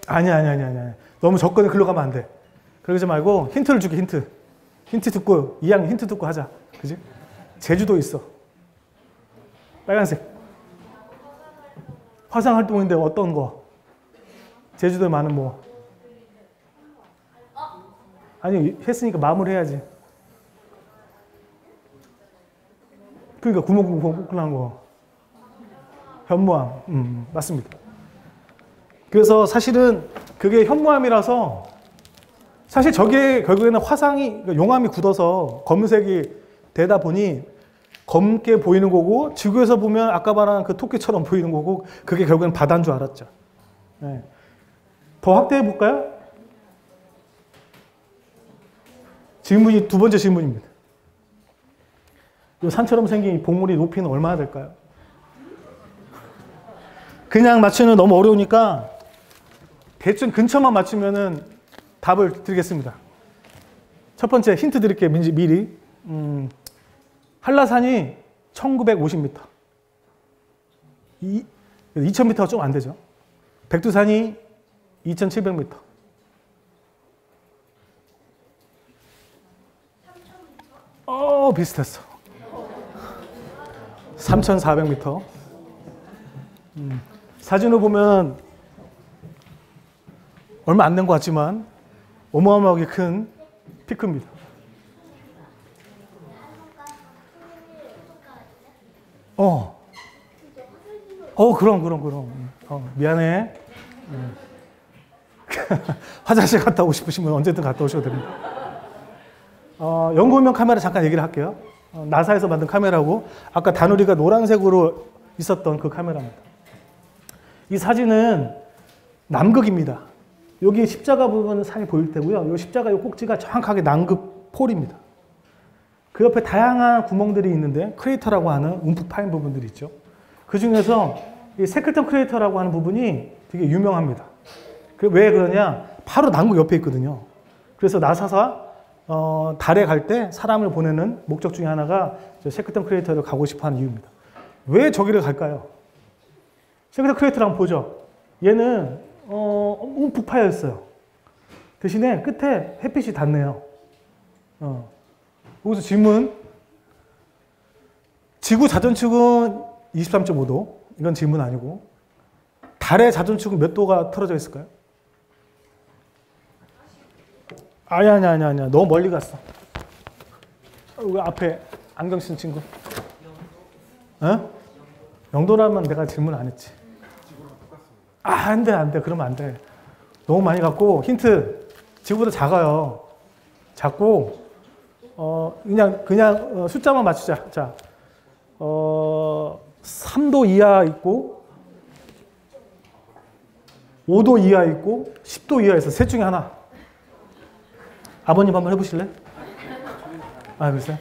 아니야. 너무 접근을 글로 가면 안 돼. 그러지 말고 힌트를 줄게, 힌트. 힌트 듣고, 2학년 힌트 듣고 하자. 그지? 제주도 있어. 빨간색. 화상 활동인데 어떤 거? 제주도에 많은 뭐. 아니, 했으니까 마무리 해야지. 그러니까 구멍구멍한 거. 현무암. 맞습니다. 그래서 사실은 그게 현무암이라서 사실 저게 결국에는 화상이, 그러니까 용암이 굳어서 검은색이 되다 보니 검게 보이는 거고, 지구에서 보면 아까 말한 그 토끼처럼 보이는 거고, 그게 결국엔 바다인 줄 알았죠. 네. 더 확대해 볼까요? 질문이 두 번째 질문입니다. 이 산처럼 생긴 이 봉우리 높이는 얼마나 될까요? 그냥 맞추면 너무 어려우니까 대충 근처만 맞추면은 답을 드리겠습니다. 첫 번째 힌트 드릴게요. 미리. 한라산이 1950m. 2000m가 좀 안 되죠. 백두산이 2700m. 비슷했어. 3400m. 사진을 보면 얼마 안 된 것 같지만 어마어마하게 큰 피크입니다. 그럼. 미안해. 화장실 갔다 오고 싶으시면 언제든 갔다 오셔도 됩니다. 연구용 카메라 잠깐 얘기를 할게요. 나사에서 만든 카메라고, 아까 다누리가 노란색으로 있었던 그 카메라입니다. 이 사진은 남극입니다. 여기 십자가 부분은 살이 보일 테고요. 이 십자가 이 꼭지가 정확하게 남극 폴입니다. 그 옆에 다양한 구멍들이 있는데 크레이터라고 하는 움푹 파인 부분들이 있죠. 그 중에서 이 세클턴 크레이터라고 하는 부분이 되게 유명합니다. 왜 그러냐? 바로 남극 옆에 있거든요. 그래서 나사가 달에 갈 때 사람을 보내는 목적 중에 하나가 세클턴 크레이터를 가고 싶어 하는 이유입니다. 왜 저기를 갈까요? 세클턴 크레이터를 한번 보죠. 얘는 움푹 파여 있어요. 대신에 끝에 햇빛이 닿네요. 여기서 질문. 지구 자전축은 23.5도. 이건 질문 아니고. 달의 자전축은 몇 도가 틀어져 있을까요? 아니야. 너무 멀리 갔어. 여기 앞에 안경 쓴 친구. 0도라면 내가 질문 안 했지. 안 돼. 그러면 안 돼. 너무 많이 갔고, 힌트. 지구보다 작아요. 작고, 그냥 숫자만 맞추자. 자, 3도 이하 있고, 5도 이하 있고, 10도 이하 있어. 셋 중에 하나. 아버님 한번 해보실래? 글쎄.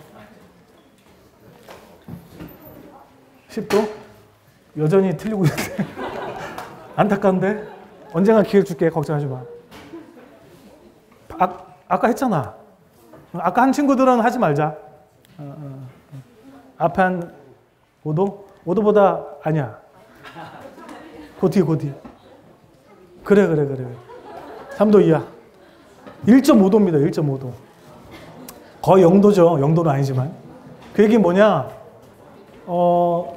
10도? 여전히 틀리고 있는데. 안타까운데? 언젠가 기회를 줄게. 걱정하지 마. 아까 했잖아. 아까 한 친구들은 하지 말자. 앞에 한 5도? 5도보다 아니야. 그 뒤. 그래. 3도 이하. 1.5도입니다. 1.5도. 거의 0도죠. 0도는 아니지만. 그 얘기는 뭐냐?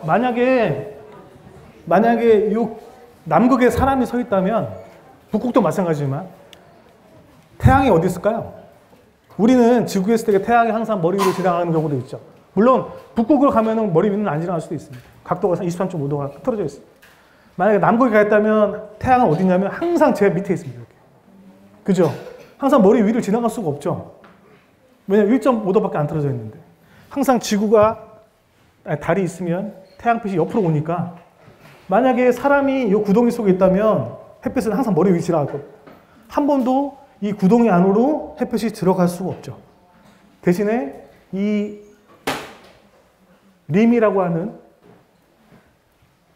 만약에 이 남극에 사람이 서 있다면, 북극도 마찬가지지만, 태양이 어디 있을까요? 우리는 지구에 있을 때 태양이 항상 머리 위로 지나가는 경우도 있죠. 물론 북극으로 가면은 머리 위는 안 지나갈 수도 있습니다. 각도가 23.5도가 틀어져 있습니다. 만약에 남극에 가 있다면 태양은 어디 있냐면 항상 제 밑에 있습니다. 이렇게. 그죠? 항상 머리 위를 지나갈 수가 없죠. 왜냐면 1.5도밖에 안 틀어져 있는데. 항상 달이 있으면 태양빛이 옆으로 오니까, 만약에 사람이 이 구덩이 속에 있다면 햇빛은 항상 머리 위에 지나갈 겁니다. 한 번도 이 구덩이 안으로 햇빛이 들어갈 수가 없죠. 대신에 이 림이라고 하는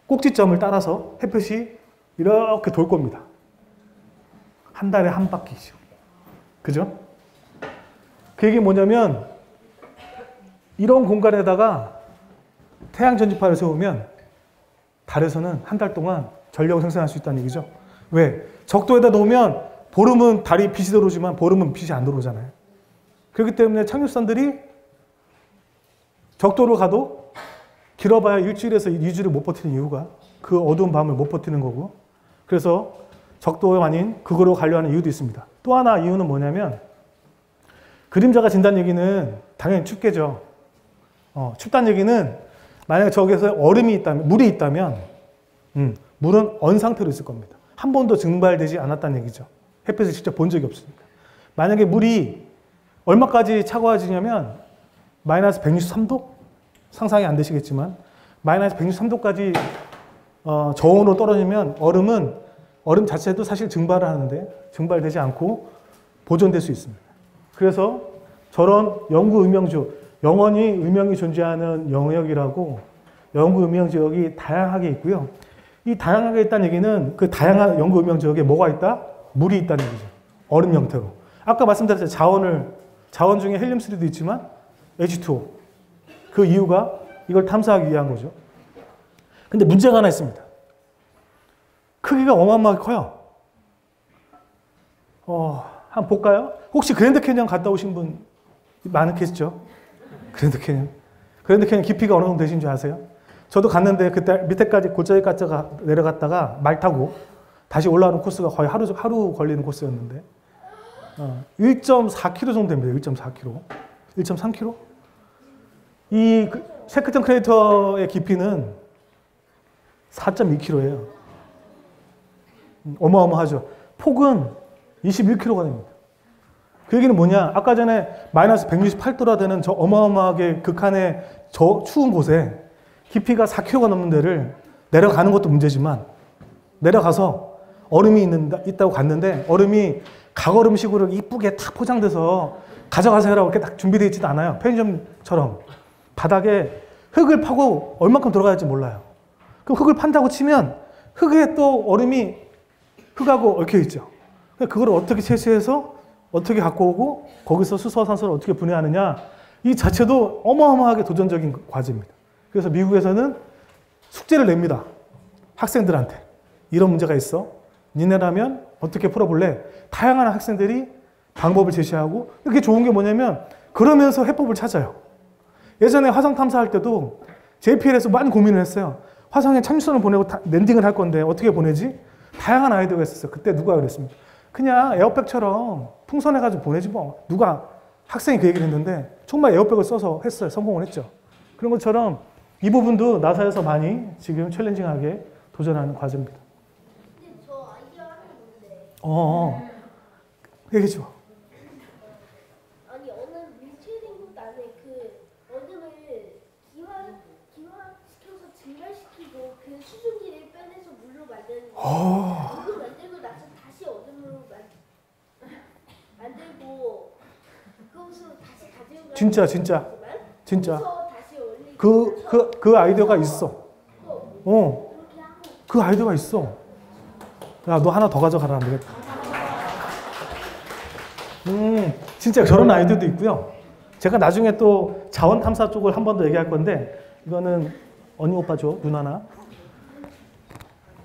꼭지점을 따라서 햇빛이 이렇게 돌 겁니다. 한 달에 한 바퀴씩. 그죠? 그 얘기 뭐냐면, 이런 공간에다가 태양 전지파를 세우면 달에서는 한 달 동안 전력을 생산할 수 있다는 얘기죠. 왜? 적도에다 놓으면 보름은 달이 빛이 들어오지만 보름은 빛이 안 들어오잖아요. 그렇기 때문에 착륙선들이 적도로 가도 길어봐야 일주일에서 2주를 못 버티는 이유가 그 어두운 밤을 못 버티는 거고, 그래서 적도가 아닌 극으로 가려 하는 이유도 있습니다. 또 하나 이유는 뭐냐면, 그림자가 진다는 얘기는 당연히 춥겠죠. 춥다는 얘기는 만약에 저기서 얼음이 있다면, 물이 있다면, 물은 언 상태로 있을 겁니다. 한 번도 증발되지 않았다는 얘기죠. 햇빛을 직접 본 적이 없으니까. 만약에 물이 얼마까지 차가워지냐면 마이너스 163도? 상상이 안 되시겠지만 마이너스 163도까지 저온으로 떨어지면 얼음 자체도 사실 증발을 하는데 증발되지 않고 보존될 수 있습니다. 그래서 저런 영구 음영지역, 영원히 음영이 존재하는 영역이라고 영구 음영지역이 다양하게 있고요. 이 다양하게 있다는 얘기는 그 다양한 영구 음영지역에 뭐가 있다? 물이 있다는 얘기죠. 얼음 형태로. 아까 말씀드렸죠. 자원 중에 헬륨3도 있지만 H2O. 그 이유가 이걸 탐사하기 위한 거죠. 근데 문제가 하나 있습니다. 크기가 어마어마하게 커요. 한번 볼까요? 혹시 그랜드 캐니언 갔다 오신 분 많겠죠? 그랜드 캐니언. 그랜드 캐니언 깊이가 어느 정도 되신 줄 아세요? 저도 갔는데 그때 밑에까지 골짜기까지 내려갔다가 말 타고 다시 올라오는 코스가 거의 하루 걸리는 코스였는데 1.4km 정도 됩니다. 1.4km. 1.3km? 이 셰클턴 크레이터의 깊이는 4.2km예요. 어마어마하죠. 폭은 21km가 됩니다. 그 얘기는 뭐냐? 아까 전에 마이너스 168도라 되는 저 어마어마하게 극한의 저 추운 곳에 깊이가 4km가 넘는 데를 내려가는 것도 문제지만 내려가서 얼음이 있다고 갔는데 얼음이 각얼음식으로 이쁘게 탁 포장돼서 가져가세요라고 이렇게 딱 준비되어 있지도 않아요. 편의점처럼. 바닥에 흙을 파고 얼만큼 들어가야 할지 몰라요. 그럼 흙을 판다고 치면 흙에 또 얼음이 흙하고 얽혀 있죠. 그걸 어떻게 채취해서 어떻게 갖고 오고 거기서 수소와 산소를 어떻게 분해하느냐 이 자체도 어마어마하게 도전적인 과제입니다. 그래서 미국에서는 숙제를 냅니다. 학생들한테. 이런 문제가 있어. 니네라면 어떻게 풀어볼래? 다양한 학생들이 방법을 제시하고 이게 좋은 게 뭐냐면 그러면서 해법을 찾아요. 예전에 화성 탐사할 때도 JPL에서 많이 고민을 했어요. 화성에 착륙선을 보내고 랜딩을 할 건데 어떻게 보내지? 다양한 아이디어가 있었어요. 그때 누가 그랬습니까? 그냥 에어백처럼 풍선해가지고 보내지 뭐. 누가 학생이 그 얘기를 했는데 정말 에어백을 써서 했어요. 성공을 했죠. 그런 것처럼 이 부분도 나사에서 많이 지금 챌린징하게 도전하는 과제입니다. 근데 저 아이디어 하는 건데. 얘기해 줘. 아니 어느 밀체된 곳 안에 그 얼음을 기화시켜서 증발시키고 그 수증기를 빼내서 물로 만드는 거. 물로 만들고 나서 다시 얼음으로 만들고 그것으로 다시 가져가는 진짜. 다시 올리고 그 아이디어가 있어. 그렇게 하고 그 아이디어가 있어. 야, 너 하나 더 가져가라. 안 되겠다. 진짜 저런 아이디어도 있고요. 제가 나중에 또 자원 탐사 쪽을 한 번 더 얘기할 건데, 이거는 언니 오빠 줘, 누나나.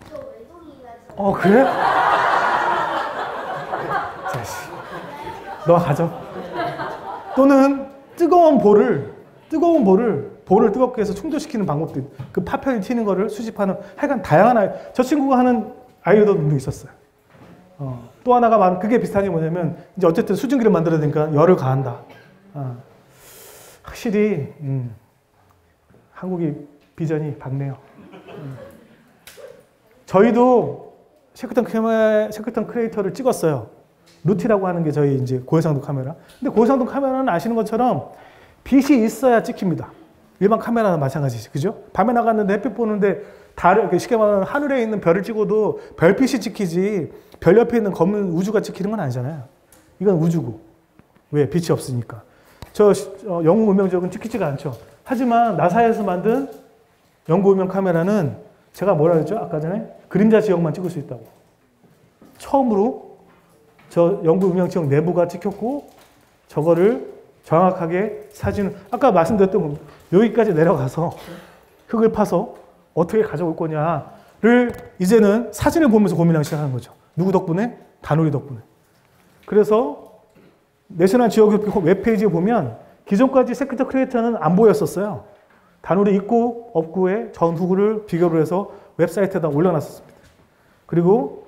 저 외동이라서 그래? 자식. 너 가져. 또는 뜨거운 볼을 뜨겁게 해서 충돌시키는 방법도 있고, 그 파편이 튀는 거를 수집하는, 하여간 다양한 저 친구가 하는 아이디어도 있었어요. 또 하나가 그게 비슷한 게 뭐냐면, 이제 어쨌든 수증기를 만들어야 되니까 열을 가한다. 확실히, 한국이 비전이 밝네요. 저희도 셰클턴 크레이터를 찍었어요. 루티라고 하는 게 저희 이제 고해상도 카메라. 근데 고해상도 카메라는 아시는 것처럼 빛이 있어야 찍힙니다. 일반 카메라는 마찬가지지, 그죠? 밤에 나갔는데 햇빛 보는데 쉽게 말하면 하늘에 있는 별을 찍어도 별빛이 찍히지 별 옆에 있는 검은 우주가 찍히는 건 아니잖아요. 이건 우주고. 왜? 빛이 없으니까. 영구 음영지역은 찍히지가 않죠. 하지만 나사에서 만든 영구 음영 카메라는 제가 뭐라 그랬죠? 아까 전에 그림자 지역만 찍을 수 있다고. 처음으로 저 영구 음영 지역 내부가 찍혔고 저거를 정확하게 사진을 아까 말씀드렸던 여기까지 내려가서 흙을 파서 어떻게 가져올 거냐를 이제는 사진을 보면서 고민하기 시작하는 거죠. 누구 덕분에? 다누리 덕분에. 그래서 내셔널 지오그래픽 웹페이지에 보면 기존까지 셰클턴 크레이터는 안 보였었어요. 다누리 입구, 업구의 전후를 비교를 해서 웹사이트에다 올려놨었습니다. 그리고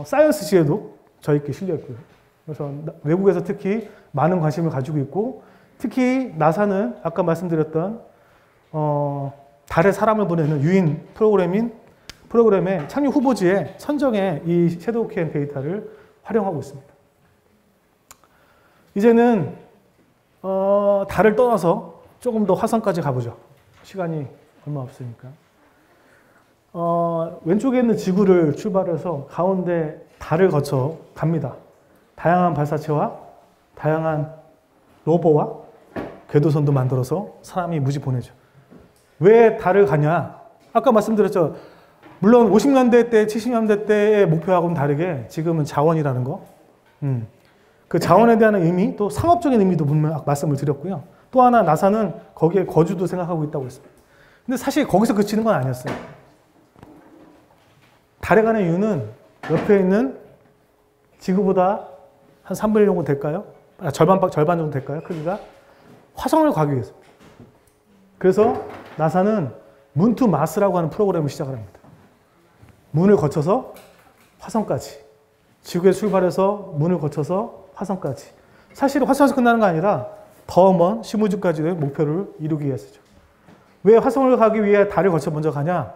사이언스지에도 저희께 실려있고요. 그래서 외국에서 특히 많은 관심을 가지고 있고 특히 나사는 아까 말씀드렸던 달에 사람을 보내는 유인 프로그램의 착륙 후보지에 선정해 이 섀도우 캠 데이터를 활용하고 있습니다. 이제는 달을 떠나서 조금 더 화성까지 가보죠. 시간이 얼마 없으니까. 왼쪽에 있는 지구를 출발해서 가운데 달을 거쳐 갑니다. 다양한 발사체와 다양한 로버와 궤도선도 만들어서 사람이 무지 보내죠. 왜 달을 가냐? 아까 말씀드렸죠. 물론 50년대 때, 70년대 때의 목표하고는 다르게 지금은 자원이라는 거. 그 자원에 대한 의미, 또 상업적인 의미도 분명 말씀을 드렸고요. 또 하나 나사는 거기에 거주도 생각하고 있다고 했습니다. 근데 사실 거기서 그치는 건 아니었어요. 달에 가는 이유는 옆에 있는 지구보다 한 3분의 1 정도 될까요? 절반 정도 될까요? 크기가? 화성을 가기 위해서. 그래서 나사는 문 투 마스라고 하는 프로그램을 시작을 합니다. 문을 거쳐서 화성까지. 지구에 출발해서 문을 거쳐서 화성까지. 사실 화성에서 끝나는 거 아니라 더 먼 시무즈까지의 목표를 이루기 위해서죠. 왜 화성을 가기 위해 달을 거쳐 먼저 가냐?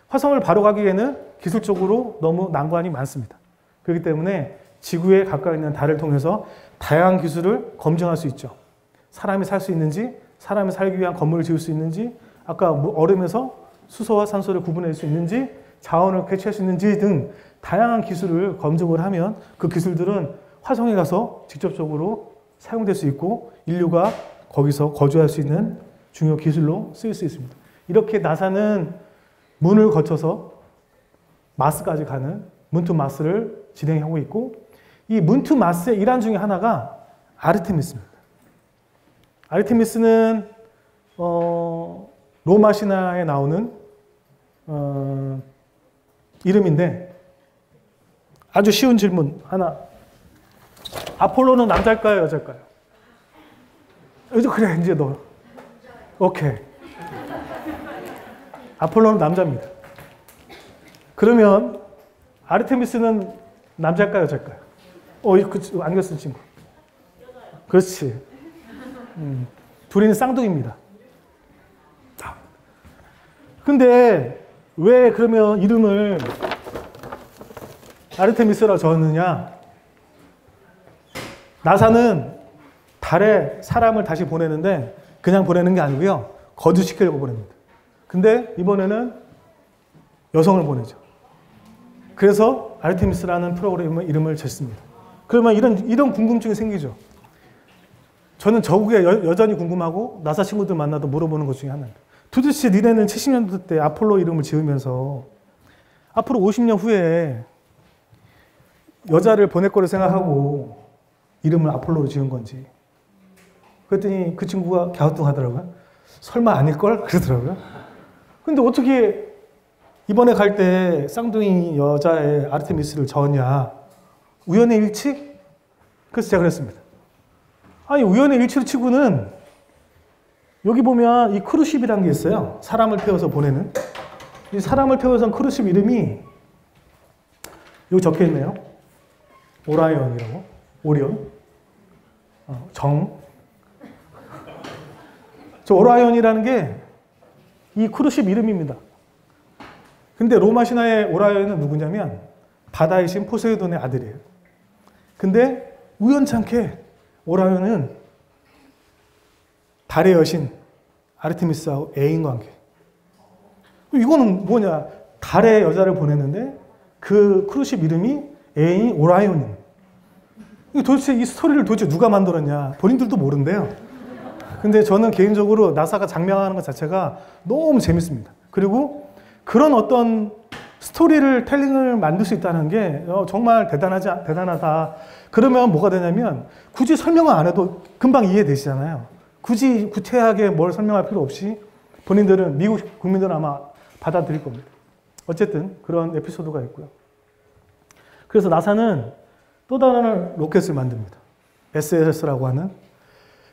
화성을 바로 가기에는 기술적으로 너무 난관이 많습니다. 그렇기 때문에 지구에 가까이 있는 달을 통해서 다양한 기술을 검증할 수 있죠. 사람이 살 수 있는지, 사람이 살기 위한 건물을 지을 수 있는지, 아까 얼음에서 수소와 산소를 구분할 수 있는지, 자원을 캐치할 수 있는지 등 다양한 기술을 검증을 하면 그 기술들은 화성에 가서 직접적으로 사용될 수 있고 인류가 거기서 거주할 수 있는 중요 기술로 쓰일 수 있습니다. 이렇게 나사는 문을 거쳐서 마스까지 가는 문 투 마스를 진행하고 있고, 이 문 투 마스의 일환 중에 하나가 아르테미스입니다. 아르테미스는 로마 신화에 나오는 이름인데, 아주 쉬운 질문 하나. 아폴로는 남자일까요, 여자일까요? 그래, 이제 너. 오케이. 아폴로는 남자입니다. 그러면 아르테미스는 남자일까요, 여자일까요? 안경 쓴 친구. 그렇지. 둘이는 쌍둥이입니다. 근데 왜 그러면 이름을 아르테미스라고 적었느냐? 나사는 달에 사람을 다시 보내는데 그냥 보내는 게 아니고요. 거주시키려고 보냅니다. 근데 이번에는 여성을 보내죠. 그래서 아르테미스라는 프로그램의 이름을 졌습니다. 그러면 이런 궁금증이 생기죠. 저는 저국에 여전히 궁금하고 나사 친구들 만나도 물어보는 것 중에 하나입니다. 도대체 니네는 70년대 때 아폴로 이름을 지으면서 앞으로 50년 후에 여자를 보낼 거를 생각하고 이름을 아폴로로 지은 건지. 그랬더니 그 친구가 갸우뚱하더라고요. 설마 아닐걸? 그러더라고요. 근데 어떻게 이번에 갈 때 쌍둥이 여자의 아르테미스를 적었냐? 우연의 일치? 그래서 제가 그랬습니다. 아니, 우연의 일치로 치고는 여기 보면 이 크루십이라는 게 있어요. 사람을 태워서 보내는. 이 사람을 태워서 크루십 이름이 여기 적혀 있네요. 오라이언이라고. 오리온. 저 오라이언이라는 게 이 크루십 이름입니다. 근데 로마 신화의 오라이언은 누구냐면 바다의 신 포세이돈의 아들이에요. 근데 우연찮게 오라이언은 달의 여신 아르테미스하고 애인 관계. 이거는 뭐냐? 달에 여자를 보냈는데 그 크루십 이름이 애인이 오라이언이에요. 도대체 이 스토리를 도대체 누가 만들었냐? 본인들도 모른대요. 근데 저는 개인적으로 나사가 장명하는 것 자체가 너무 재밌습니다. 그리고 그런 어떤 스토리를 텔링을 만들 수 있다는 게 정말 대단하다. 그러면 뭐가 되냐면 굳이 설명을 안 해도 금방 이해되시잖아요. 굳이 구체하게 뭘 설명할 필요 없이 본인들은, 미국 국민들은 아마 받아들일 겁니다. 어쨌든 그런 에피소드가 있고요. 그래서 나사는 또 다른 로켓을 만듭니다. SLS라고 하는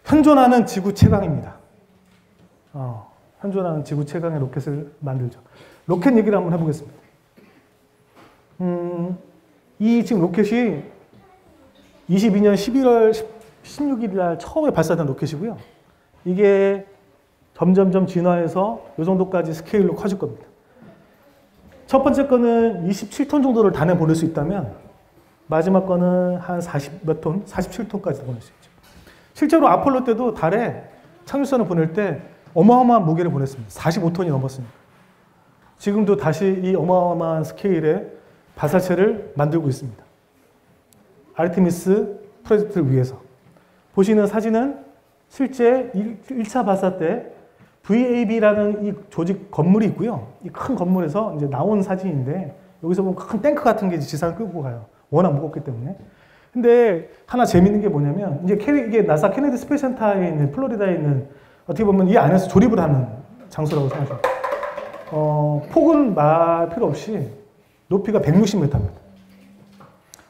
현존하는 지구 최강입니다. 현존하는 지구 최강의 로켓을 만들죠. 로켓 얘기를 한번 해보겠습니다. 이 지금 로켓이 22년 11월 16일 날 처음에 발사된 로켓이고요. 이게 점점점 진화해서 이 정도까지 스케일로 커질 겁니다. 첫 번째 거는 27톤 정도를 단에 보낼 수 있다면 마지막 거는 한 40몇 톤, 47톤까지 보낼 수 있죠. 실제로 아폴로 때도 달에 착륙선을 보낼 때 어마어마한 무게를 보냈습니다. 45톤이 넘었습니다. 지금도 다시 이 어마어마한 스케일의 발사체를 만들고 있습니다. 아르테미스 프로젝트를 위해서. 보시는 사진은 실제 1차 발사 때 VAB라는 이 조직 건물이 있고요. 이 큰 건물에서 이제 나온 사진인데 여기서 보면 큰 탱크 같은 게 지상을 끌고 가요. 워낙 무겁기 때문에. 근데 하나 재밌는 게 뭐냐면 이제 이게 나사 케네디 스페이스 센터에 있는 플로리다에 있는 어떻게 보면 이 안에서 조립을 하는 장소라고 생각하시면 폭은 말 필요 없이 높이가 160m입니다.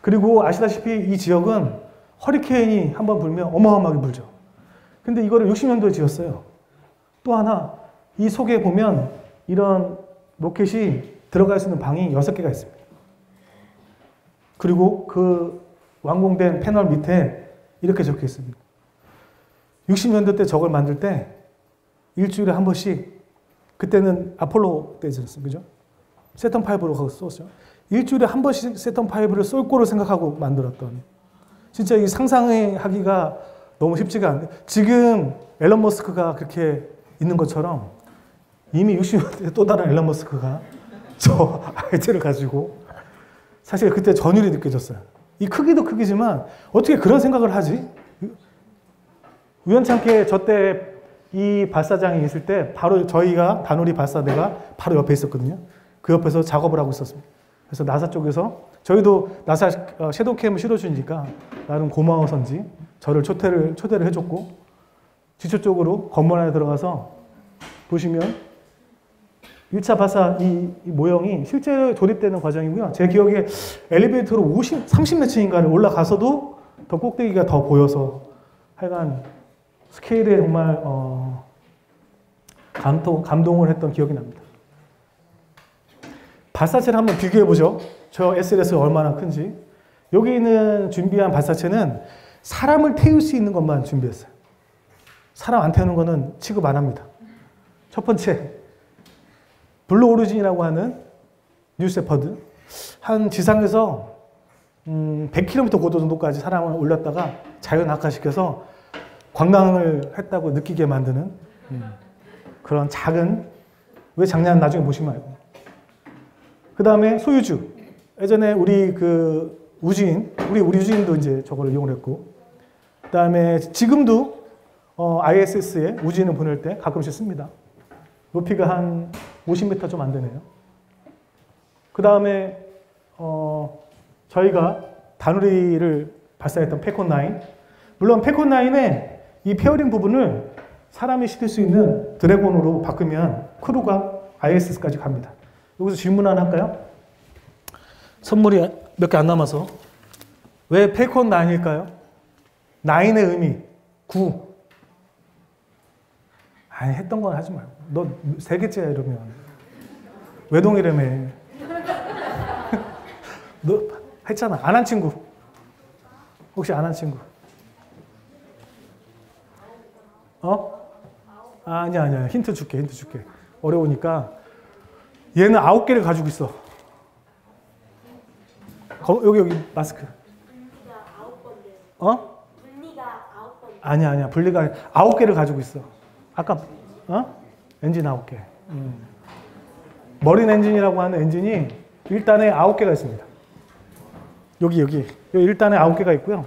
그리고 아시다시피 이 지역은 허리케인이 한번 불면 어마어마하게 불죠. 근데 이거를 60년도에 지었어요. 또 하나 이 속에 보면 이런 로켓이 들어갈 수 있는 방이 6개가 있습니다. 그리고 그 완공된 패널 밑에 이렇게 적혀 있습니다. 60년대 때 저걸 만들 때 일주일에 한 번씩 그때는 아폴로 때였어요. 그죠? 세턴5로 거기 쏘죠. 일주일에 한 번씩 세턴5를 쏠 거로 생각하고 만들었던 진짜 이 상상하기가 너무 쉽지가 않아요. 지금 앨런 머스크가 그렇게 있는 것처럼 이미 60년대에 또 다른 앨런 머스크가 저 아이디어를 가지고 사실 그때 전율이 느껴졌어요. 이 크기도 크기지만 어떻게 그런 생각을 하지? 우연찮게 저 때 이 발사장에 있을 때 바로 저희가 다누리 발사대가 바로 옆에 있었거든요. 그 옆에서 작업을 하고 있었습니다. 그래서 나사 쪽에서 저희도 나사 섀도우캠을 실어주니까 나름 고마워서인지 저를 초대를 해줬고 지초 쪽으로 건물 안에 들어가서 보시면 1차 발사 이 모형이 실제 조립되는 과정이고요. 제 기억에 엘리베이터로 30몇 층인가를 올라가서도 더 꼭대기가 더 보여서 하여간 스케일에 정말 감동을 했던 기억이 납니다. 발사체를 한번 비교해보죠. 저 SLS가 얼마나 큰지. 여기 있는 준비한 발사체는 사람을 태울 수 있는 것만 준비했어요. 사람 안 태우는 거는 취급 안 합니다. 첫 번째, 블루 오리진이라고 하는 뉴세퍼드. 한 지상에서 100km 고도 정도까지 사람을 올렸다가 자연 낙하시켜서 관광을 했다고 느끼게 만드는 그런 작은, 왜 작냐는 나중에 보시면 알고. 그 다음에 소유주. 예전에 우리 그 우주인, 우리 우주인도 이제 저거를 이용을 했고. 그 다음에 지금도 ISS에 우주인을 보낼 때 가끔씩 씁니다. 높이가 한 50m 좀 안 되네요. 그 다음에 저희가 다누리를 발사했던 패콘9. 물론 패콘9의 이 페어링 부분을 사람이 실을 수 있는 드래곤으로 바꾸면 크루가 ISS까지 갑니다. 여기서 질문 하나 할까요? 선물이 몇 개 안 남아서. 왜 패콘9일까요? 9의 의미, 9. 아니, 했던 건 하지 말고. 너 3개째야, 이러면. 외동이라며. 너 했잖아. 안 한 친구. 혹시 안 한 친구? 아니야. 힌트 줄게. 어려우니까. 얘는 9개를 가지고 있어. 여기 마스크. 분리가 9번데. 분리가 9번. 아니야. 분리가 9개를 가지고 있어. 아까 엔진 9개. 머린 엔진이라고 하는 엔진이 1단에 9개가 있습니다. 여기 1단에 9개가 있고요.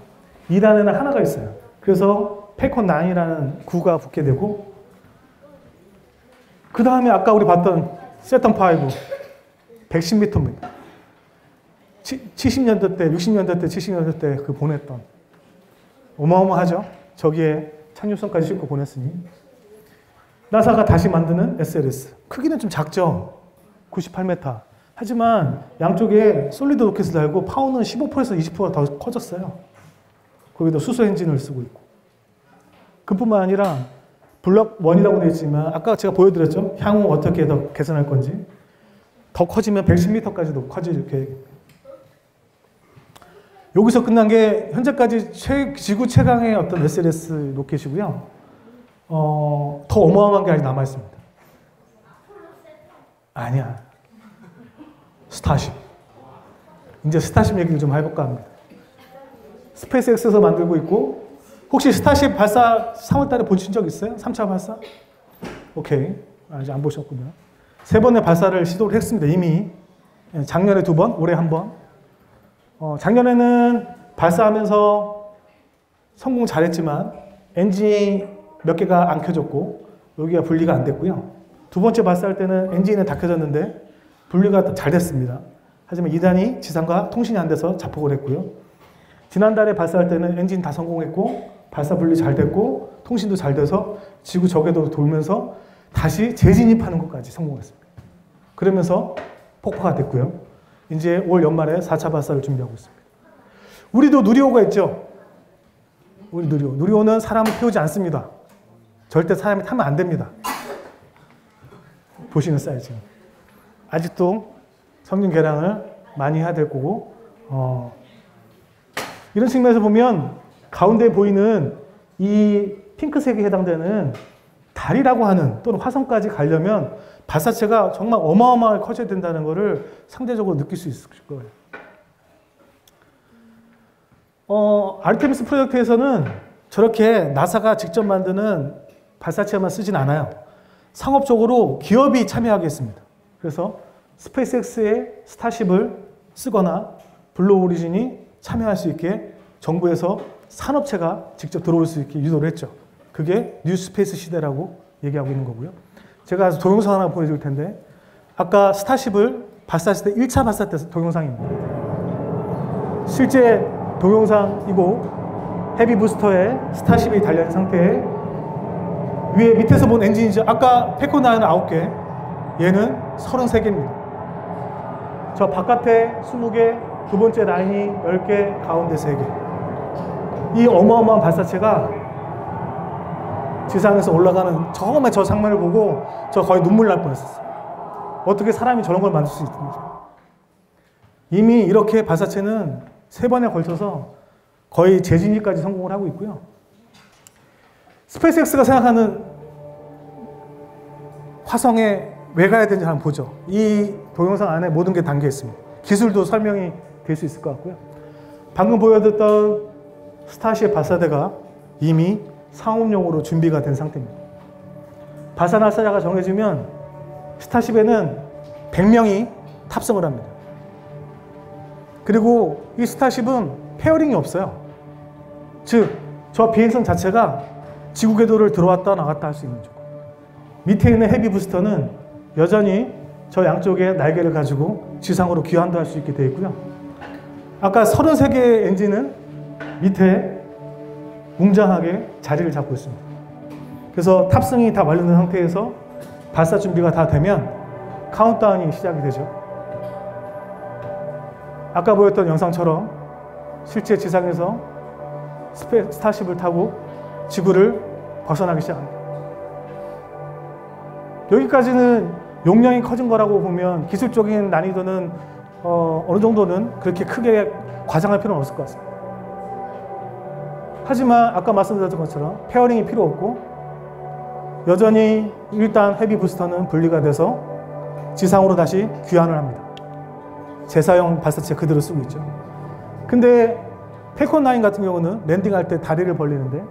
2단에는 하나가 있어요. 그래서 패콘9이라는 구가 붙게 되고, 그 다음에 아까 우리 봤던 세턴5 110m입니다. 70년대 때, 60년대 때, 70년대 때 그 보냈던 어마어마하죠. 저기에 착륙선까지 싣고 보냈으니. 나사가 다시 만드는 SLS. 크기는 좀 작죠. 98m. 하지만 양쪽에 솔리드 로켓을 달고 파워는 15%에서 20%가 더 커졌어요. 거기다 수소 엔진을 쓰고 있고. 그뿐만 아니라 블록 1이라고 되어 있지만 아까 제가 보여드렸죠. 향후 어떻게 더 개선할 건지. 더 커지면 110m까지도 커질 계획입니다. 여기서 끝난 게 현재까지 지구 최강의 어떤 SLS 로켓이고요. 더 어마어마한 게 아직 남아있습니다. 아니야. 스타쉽. 이제 스타쉽 얘기를 좀 해볼까 합니다. 스페이스X에서 만들고 있고 혹시 스타쉽 발사 3월달에 보신 적 있어요? 3차 발사? 오케이. 아직 안 보셨군요. 3번의 발사를 시도를 했습니다. 이미. 작년에 2번, 올해 1번. 작년에는 발사하면서 성공 잘했지만 엔진이 몇 개가 안 켜졌고 여기가 분리가 안 됐고요. 2번째 발사할 때는 엔진이 다 켜졌는데 분리가 잘 됐습니다. 하지만 2단이 지상과 통신이 안 돼서 자폭을 했고요. 지난달에 발사할 때는 엔진 다 성공했고 발사 분리 잘 됐고 통신도 잘 돼서 지구 적외도 돌면서 다시 재진입하는 것까지 성공했습니다. 그러면서 폭파가 됐고요. 이제 올 연말에 4차 발사를 준비하고 있습니다. 우리도 누리호가 있죠. 우리 누리호는 사람을 태우지 않습니다. 절대 사람이 타면 안 됩니다. 보시는 사이즈. 아직도 성능 개량을 많이 해야 될 거고, 이런 측면에서 보면 가운데 보이는 이 핑크색에 해당되는 달이라고 하는 또는 화성까지 가려면 발사체가 정말 어마어마하게 커져야 된다는 것을 상대적으로 느낄 수 있을 거예요. 아르테미스 프로젝트에서는 저렇게 나사가 직접 만드는 발사체만 쓰진 않아요. 상업적으로 기업이 참여하게 했습니다. 그래서 스페이스X의 스타쉽을 쓰거나 블루 오리진이 참여할 수 있게 정부에서 산업체가 직접 들어올 수 있게 유도를 했죠. 그게 뉴 스페이스 시대라고 얘기하고 있는 거고요. 제가 동영상 하나 보여드릴 텐데 아까 스타쉽을 발사했을 때 1차 발사 때 동영상입니다. 실제 동영상이고 헤비 부스터에 스타쉽이 달려있는 상태에 위에 밑에서 본 엔진이죠. 아까 패콘9은 9개, 얘는 33개입니다. 저 바깥에 20개, 두 번째 라인이 10개, 가운데 3개. 이 어마어마한 발사체가 지상에서 올라가는 처음에 저 장면을 보고 저 거의 눈물 날 뻔했었어요. 어떻게 사람이 저런 걸 만들 수 있는지. 이미 이렇게 발사체는 3번에 걸쳐서 거의 재진입까지 성공을 하고 있고요. 스페이스X가 생각하는 화성에 왜 가야 되는지 한번 보죠. 이 동영상 안에 모든 게 담겨 있습니다. 기술도 설명이 될 수 있을 것 같고요. 방금 보여드렸던 스타쉽 발사대가 이미 상업용으로 준비가 된 상태입니다. 발사 날짜가 정해지면 스타쉽에는 100명이 탑승을 합니다. 그리고 이 스타쉽은 페어링이 없어요. 즉, 저 비행선 자체가 지구 궤도를 들어왔다 나갔다 할 수 있는 조건. 밑에 있는 헤비 부스터는 여전히 저 양쪽에 날개를 가지고 지상으로 귀환도 할 수 있게 되어 있고요. 아까 33개의 엔진은 밑에 웅장하게 자리를 잡고 있습니다. 그래서 탑승이 다 완료된 상태에서 발사 준비가 다 되면 카운트다운이 시작이 되죠. 아까 보였던 영상처럼 실제 지상에서 스타쉽을 타고 지구를 벗어나기 시작합니다. 여기까지는 용량이 커진 거라고 보면 기술적인 난이도는 어느 정도는 그렇게 크게 과장할 필요는 없을 것 같습니다. 하지만 아까 말씀드렸던 것처럼 페어링이 필요 없고 여전히 일단 헤비 부스터는 분리가 돼서 지상으로 다시 귀환을 합니다. 제사용 발사체 그대로 쓰고 있죠. 근데 패콘9 같은 경우는 랜딩할 때 다리를 벌리는데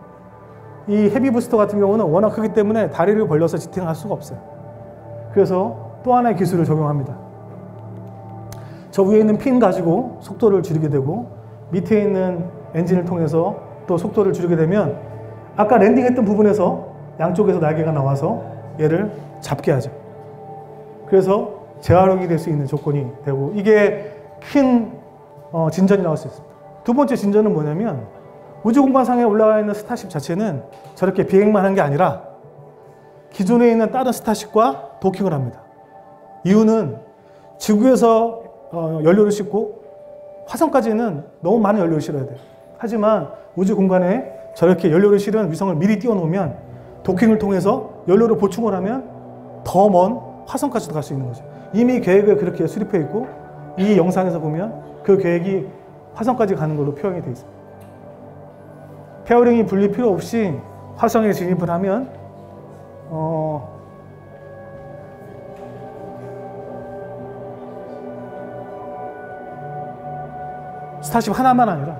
이 헤비 부스터 같은 경우는 워낙 크기 때문에 다리를 벌려서 지탱할 수가 없어요. 그래서 또 하나의 기술을 적용합니다. 저 위에 있는 핀 가지고 속도를 줄이게 되고 밑에 있는 엔진을 통해서 또 속도를 줄이게 되면 아까 랜딩했던 부분에서 양쪽에서 날개가 나와서 얘를 잡게 하죠. 그래서 재활용이 될 수 있는 조건이 되고 이게 큰 진전이 나올 수 있습니다. 두 번째 진전은 뭐냐면 우주공간상에 올라가 있는 스타쉽 자체는 저렇게 비행만 한 게 아니라 기존에 있는 다른 스타쉽과 도킹을 합니다. 이유는 지구에서 연료를 싣고 화성까지는 너무 많은 연료를 실어야 돼요. 하지만 우주 공간에 저렇게 연료를 실은 위성을 미리 띄워놓으면 도킹을 통해서 연료를 보충을 하면 더 먼 화성까지도 갈 수 있는 거죠. 이미 계획을 그렇게 수립해 있고 이 영상에서 보면 그 계획이 화성까지 가는 걸로 표현이 되어 있습니다. 페어링이 분리 필요 없이 화성에 진입을 하면 스타쉽 하나만 아니라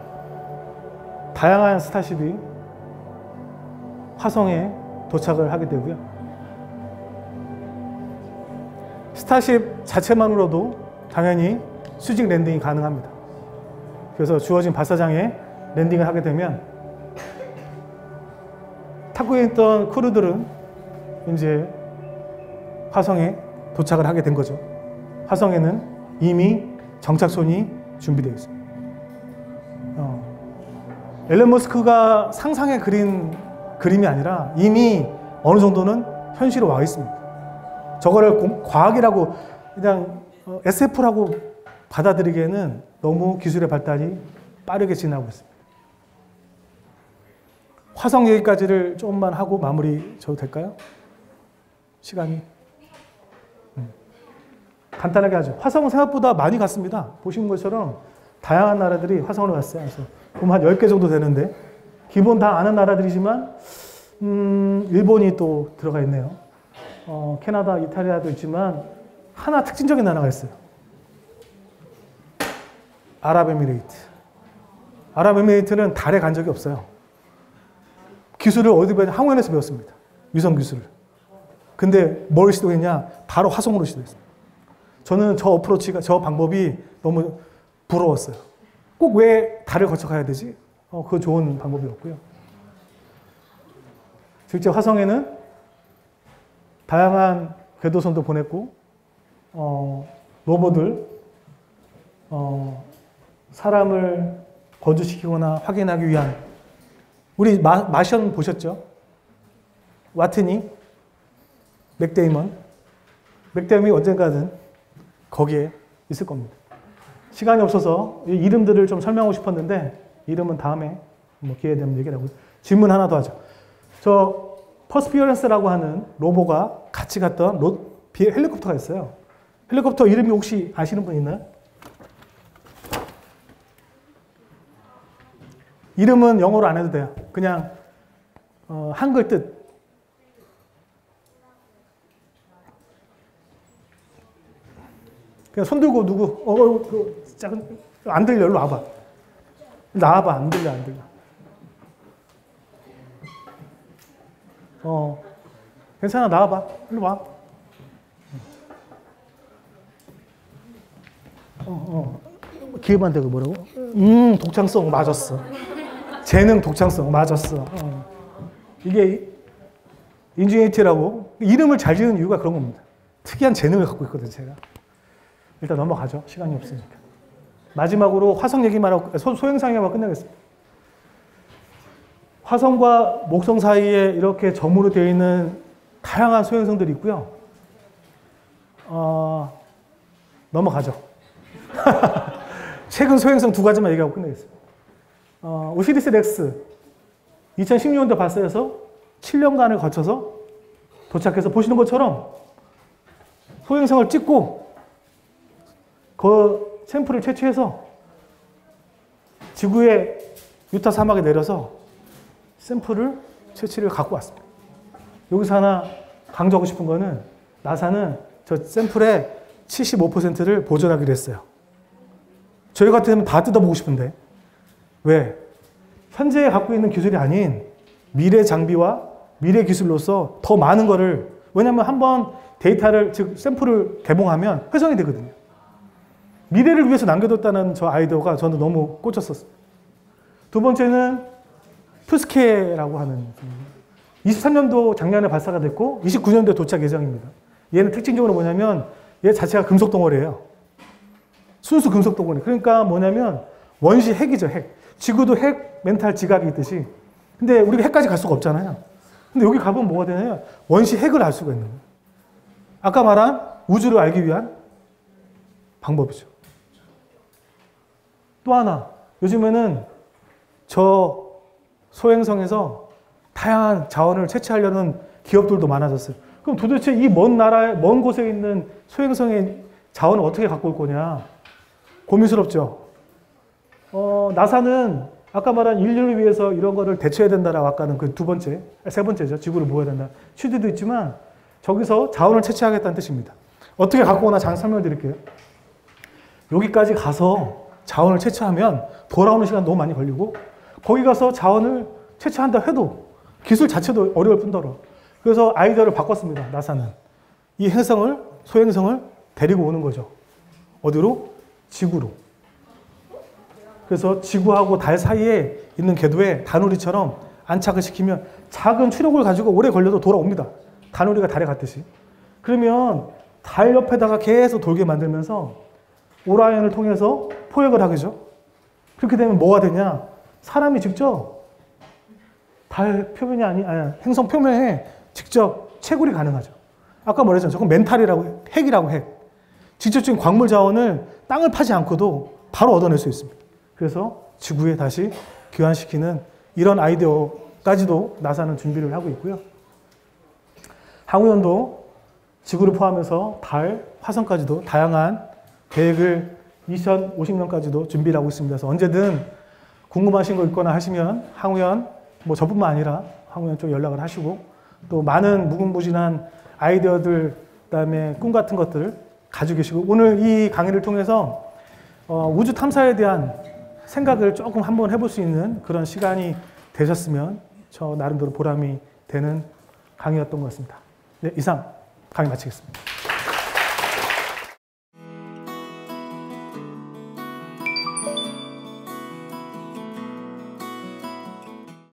다양한 스타쉽이 화성에 도착을 하게 되고요. 스타쉽 자체만으로도 당연히 수직 랜딩이 가능합니다. 그래서 주어진 발사장에 랜딩을 하게 되면 타고 있던 크루들은 이제 화성에 도착을 하게 된 거죠. 화성에는 이미 정착선이 준비되어 있습니다. 앨런 머스크가 상상해 그린 그림이 아니라 이미 어느 정도는 현실로 와 있습니다. 저거를 과학이라고 그냥 SF라고 받아들이기에는 너무 기술의 발달이 빠르게 진행하고 있습니다. 화성 얘기까지를 조금만 하고 마무리 져도 될까요? 시간이. 간단하게 하죠. 화성은 생각보다 많이 갔습니다. 보시는 것처럼 다양한 나라들이 화성으로 갔어요. 그래서 보면 한 10개 정도 되는데 기본 다 아는 나라들이지만 일본이 또 들어가 있네요. 캐나다, 이탈리아도 있지만 하나 특징적인 나라가 있어요. 아랍에미레이트. 아랍에미레이트는 달에 간 적이 없어요. 기술을 어디 배웠냐? 항공연에서 배웠습니다. 위성 기술을. 근데 뭘 시도했냐? 바로 화성으로 시도했습니다. 저는 저 어프로치가, 저 방법이 너무 부러웠어요. 꼭 왜 달을 거쳐 가야 되지? 그거 좋은 방법이었고요. 실제 화성에는 다양한 궤도선도 보냈고, 로봇들, 사람을 거주시키거나 확인하기 위한, 우리 마션 보셨죠? 와트니, 맥데이먼. 맥데이먼이 언젠가는 거기에 있을 겁니다. 시간이 없어서 이 이름들을 좀 설명하고 싶었는데 이름은 다음에 뭐 기회 되면 얘기를 하고. 질문 하나 더 하죠. 저 퍼스피어런스라고 하는 로보가 같이 갔던 헬리콥터가 있어요. 헬리콥터 이름이 혹시 아시는 분 있나요? 이름은 영어로 안 해도 돼요. 그냥 한글 뜻. 그냥 손 들고 누구 작은 안 들려. 일로 와봐. 나와봐. 안 들려. 괜찮아. 나와봐. 일로 와. 기회만 되고 뭐라고? 독창성 맞았어. 재능 독창성 맞았어. 이게 인지니어리티라고 이름을 잘 지은 이유가 그런 겁니다. 특이한 재능을 갖고 있거든요, 제가. 일단 넘어가죠. 시간이 없으니까. 마지막으로 화성 얘기만 하고 소행성 얘기만 끝내겠습니다. 화성과 목성 사이에 이렇게 점으로 되어 있는 다양한 소행성들이 있고요. 넘어가죠. 최근 소행성 2가지만 얘기하고 끝내겠습니다. 오시리스 렉스 2016년도 발사해서 7년간을 거쳐서 도착해서 보시는 것처럼 소행성을 찍고 그 샘플을 채취해서 지구의 유타 사막에 내려서 샘플을 채취를 갖고 왔습니다. 여기서 하나 강조하고 싶은 거는 나사는 저 샘플의 75%를 보존하기로 했어요. 저희 같으면 다 뜯어보고 싶은데 왜? 현재 갖고 있는 기술이 아닌 미래 장비와 미래 기술로서 더 많은 거를, 왜냐하면 한번 데이터를, 즉 샘플을 개봉하면 훼손이 되거든요. 미래를 위해서 남겨뒀다는 저 아이디어가 저는 너무 꽂혔었어요. 두 번째는 푸스케라고 하는 23년도 작년에 발사가 됐고 29년도에 도착 예정입니다. 얘는 특징적으로 뭐냐면 얘 자체가 금속 덩어리예요. 순수 금속 덩어리. 그러니까 뭐냐면 원시 핵이죠, 핵. 지구도 핵 멘탈 지각이 있듯이. 근데 우리가 핵까지 갈 수가 없잖아요. 근데 여기 가보면 뭐가 되냐면 원시 핵을 알 수가 있는 거예요. 아까 말한 우주를 알기 위한 방법이죠. 또 하나, 요즘에는 저 소행성에서 다양한 자원을 채취하려는 기업들도 많아졌어요. 그럼 도대체 이 먼 나라에, 먼 곳에 있는 소행성의 자원을 어떻게 갖고 올 거냐? 고민스럽죠. 나사는 아까 말한 인류를 위해서 이런 거를 대처해야 된다라고 아까는 그 세 번째죠. 지구를 보호해야 된다. 취지도 있지만 저기서 자원을 채취하겠다는 뜻입니다. 어떻게 갖고 오나 잠깐 설명을 드릴게요. 여기까지 가서 자원을 채취하면 돌아오는 시간 너무 많이 걸리고 거기 가서 자원을 채취한다 해도 기술 자체도 어려울 뿐더러. 그래서 아이디어를 바꿨습니다. 나사는. 이 소행성을 데리고 오는 거죠. 어디로? 지구로. 그래서 지구하고 달 사이에 있는 궤도에 다누리처럼 안착을 시키면 작은 추력을 가지고 오래 걸려도 돌아옵니다. 다누리가 달에 갔듯이. 그러면 달 옆에다가 계속 돌게 만들면서 오라이언을 통해서 포획을 하겠죠. 그렇게 되면 뭐가 되냐? 사람이 직접 달 표면이 아니 행성 표면에 직접 채굴이 가능하죠. 아까 말했잖아요. 저건 멘탈이라고, 핵이라고 핵. 직접적인 광물 자원을 땅을 파지 않고도 바로 얻어낼 수 있습니다. 그래서 지구에 다시 귀환시키는 이런 아이디어까지도 나사는 준비를 하고 있고요. 항우연도 지구를 포함해서 달, 화성까지도 다양한 계획을 2050년까지도 준비를 하고 있습니다. 그래서 언제든 궁금하신 거 있거나 하시면 항우연, 뭐 저뿐만 아니라 항우연 쪽 연락을 하시고 또 많은 무궁무진한 아이디어들, 그다음에 꿈 같은 것들 가지고 계시고 오늘 이 강의를 통해서 우주 탐사에 대한 생각을 조금 한번 해볼 수 있는 그런 시간이 되셨으면 저 나름대로 보람이 되는 강의였던 것 같습니다. 네, 이상 강의 마치겠습니다.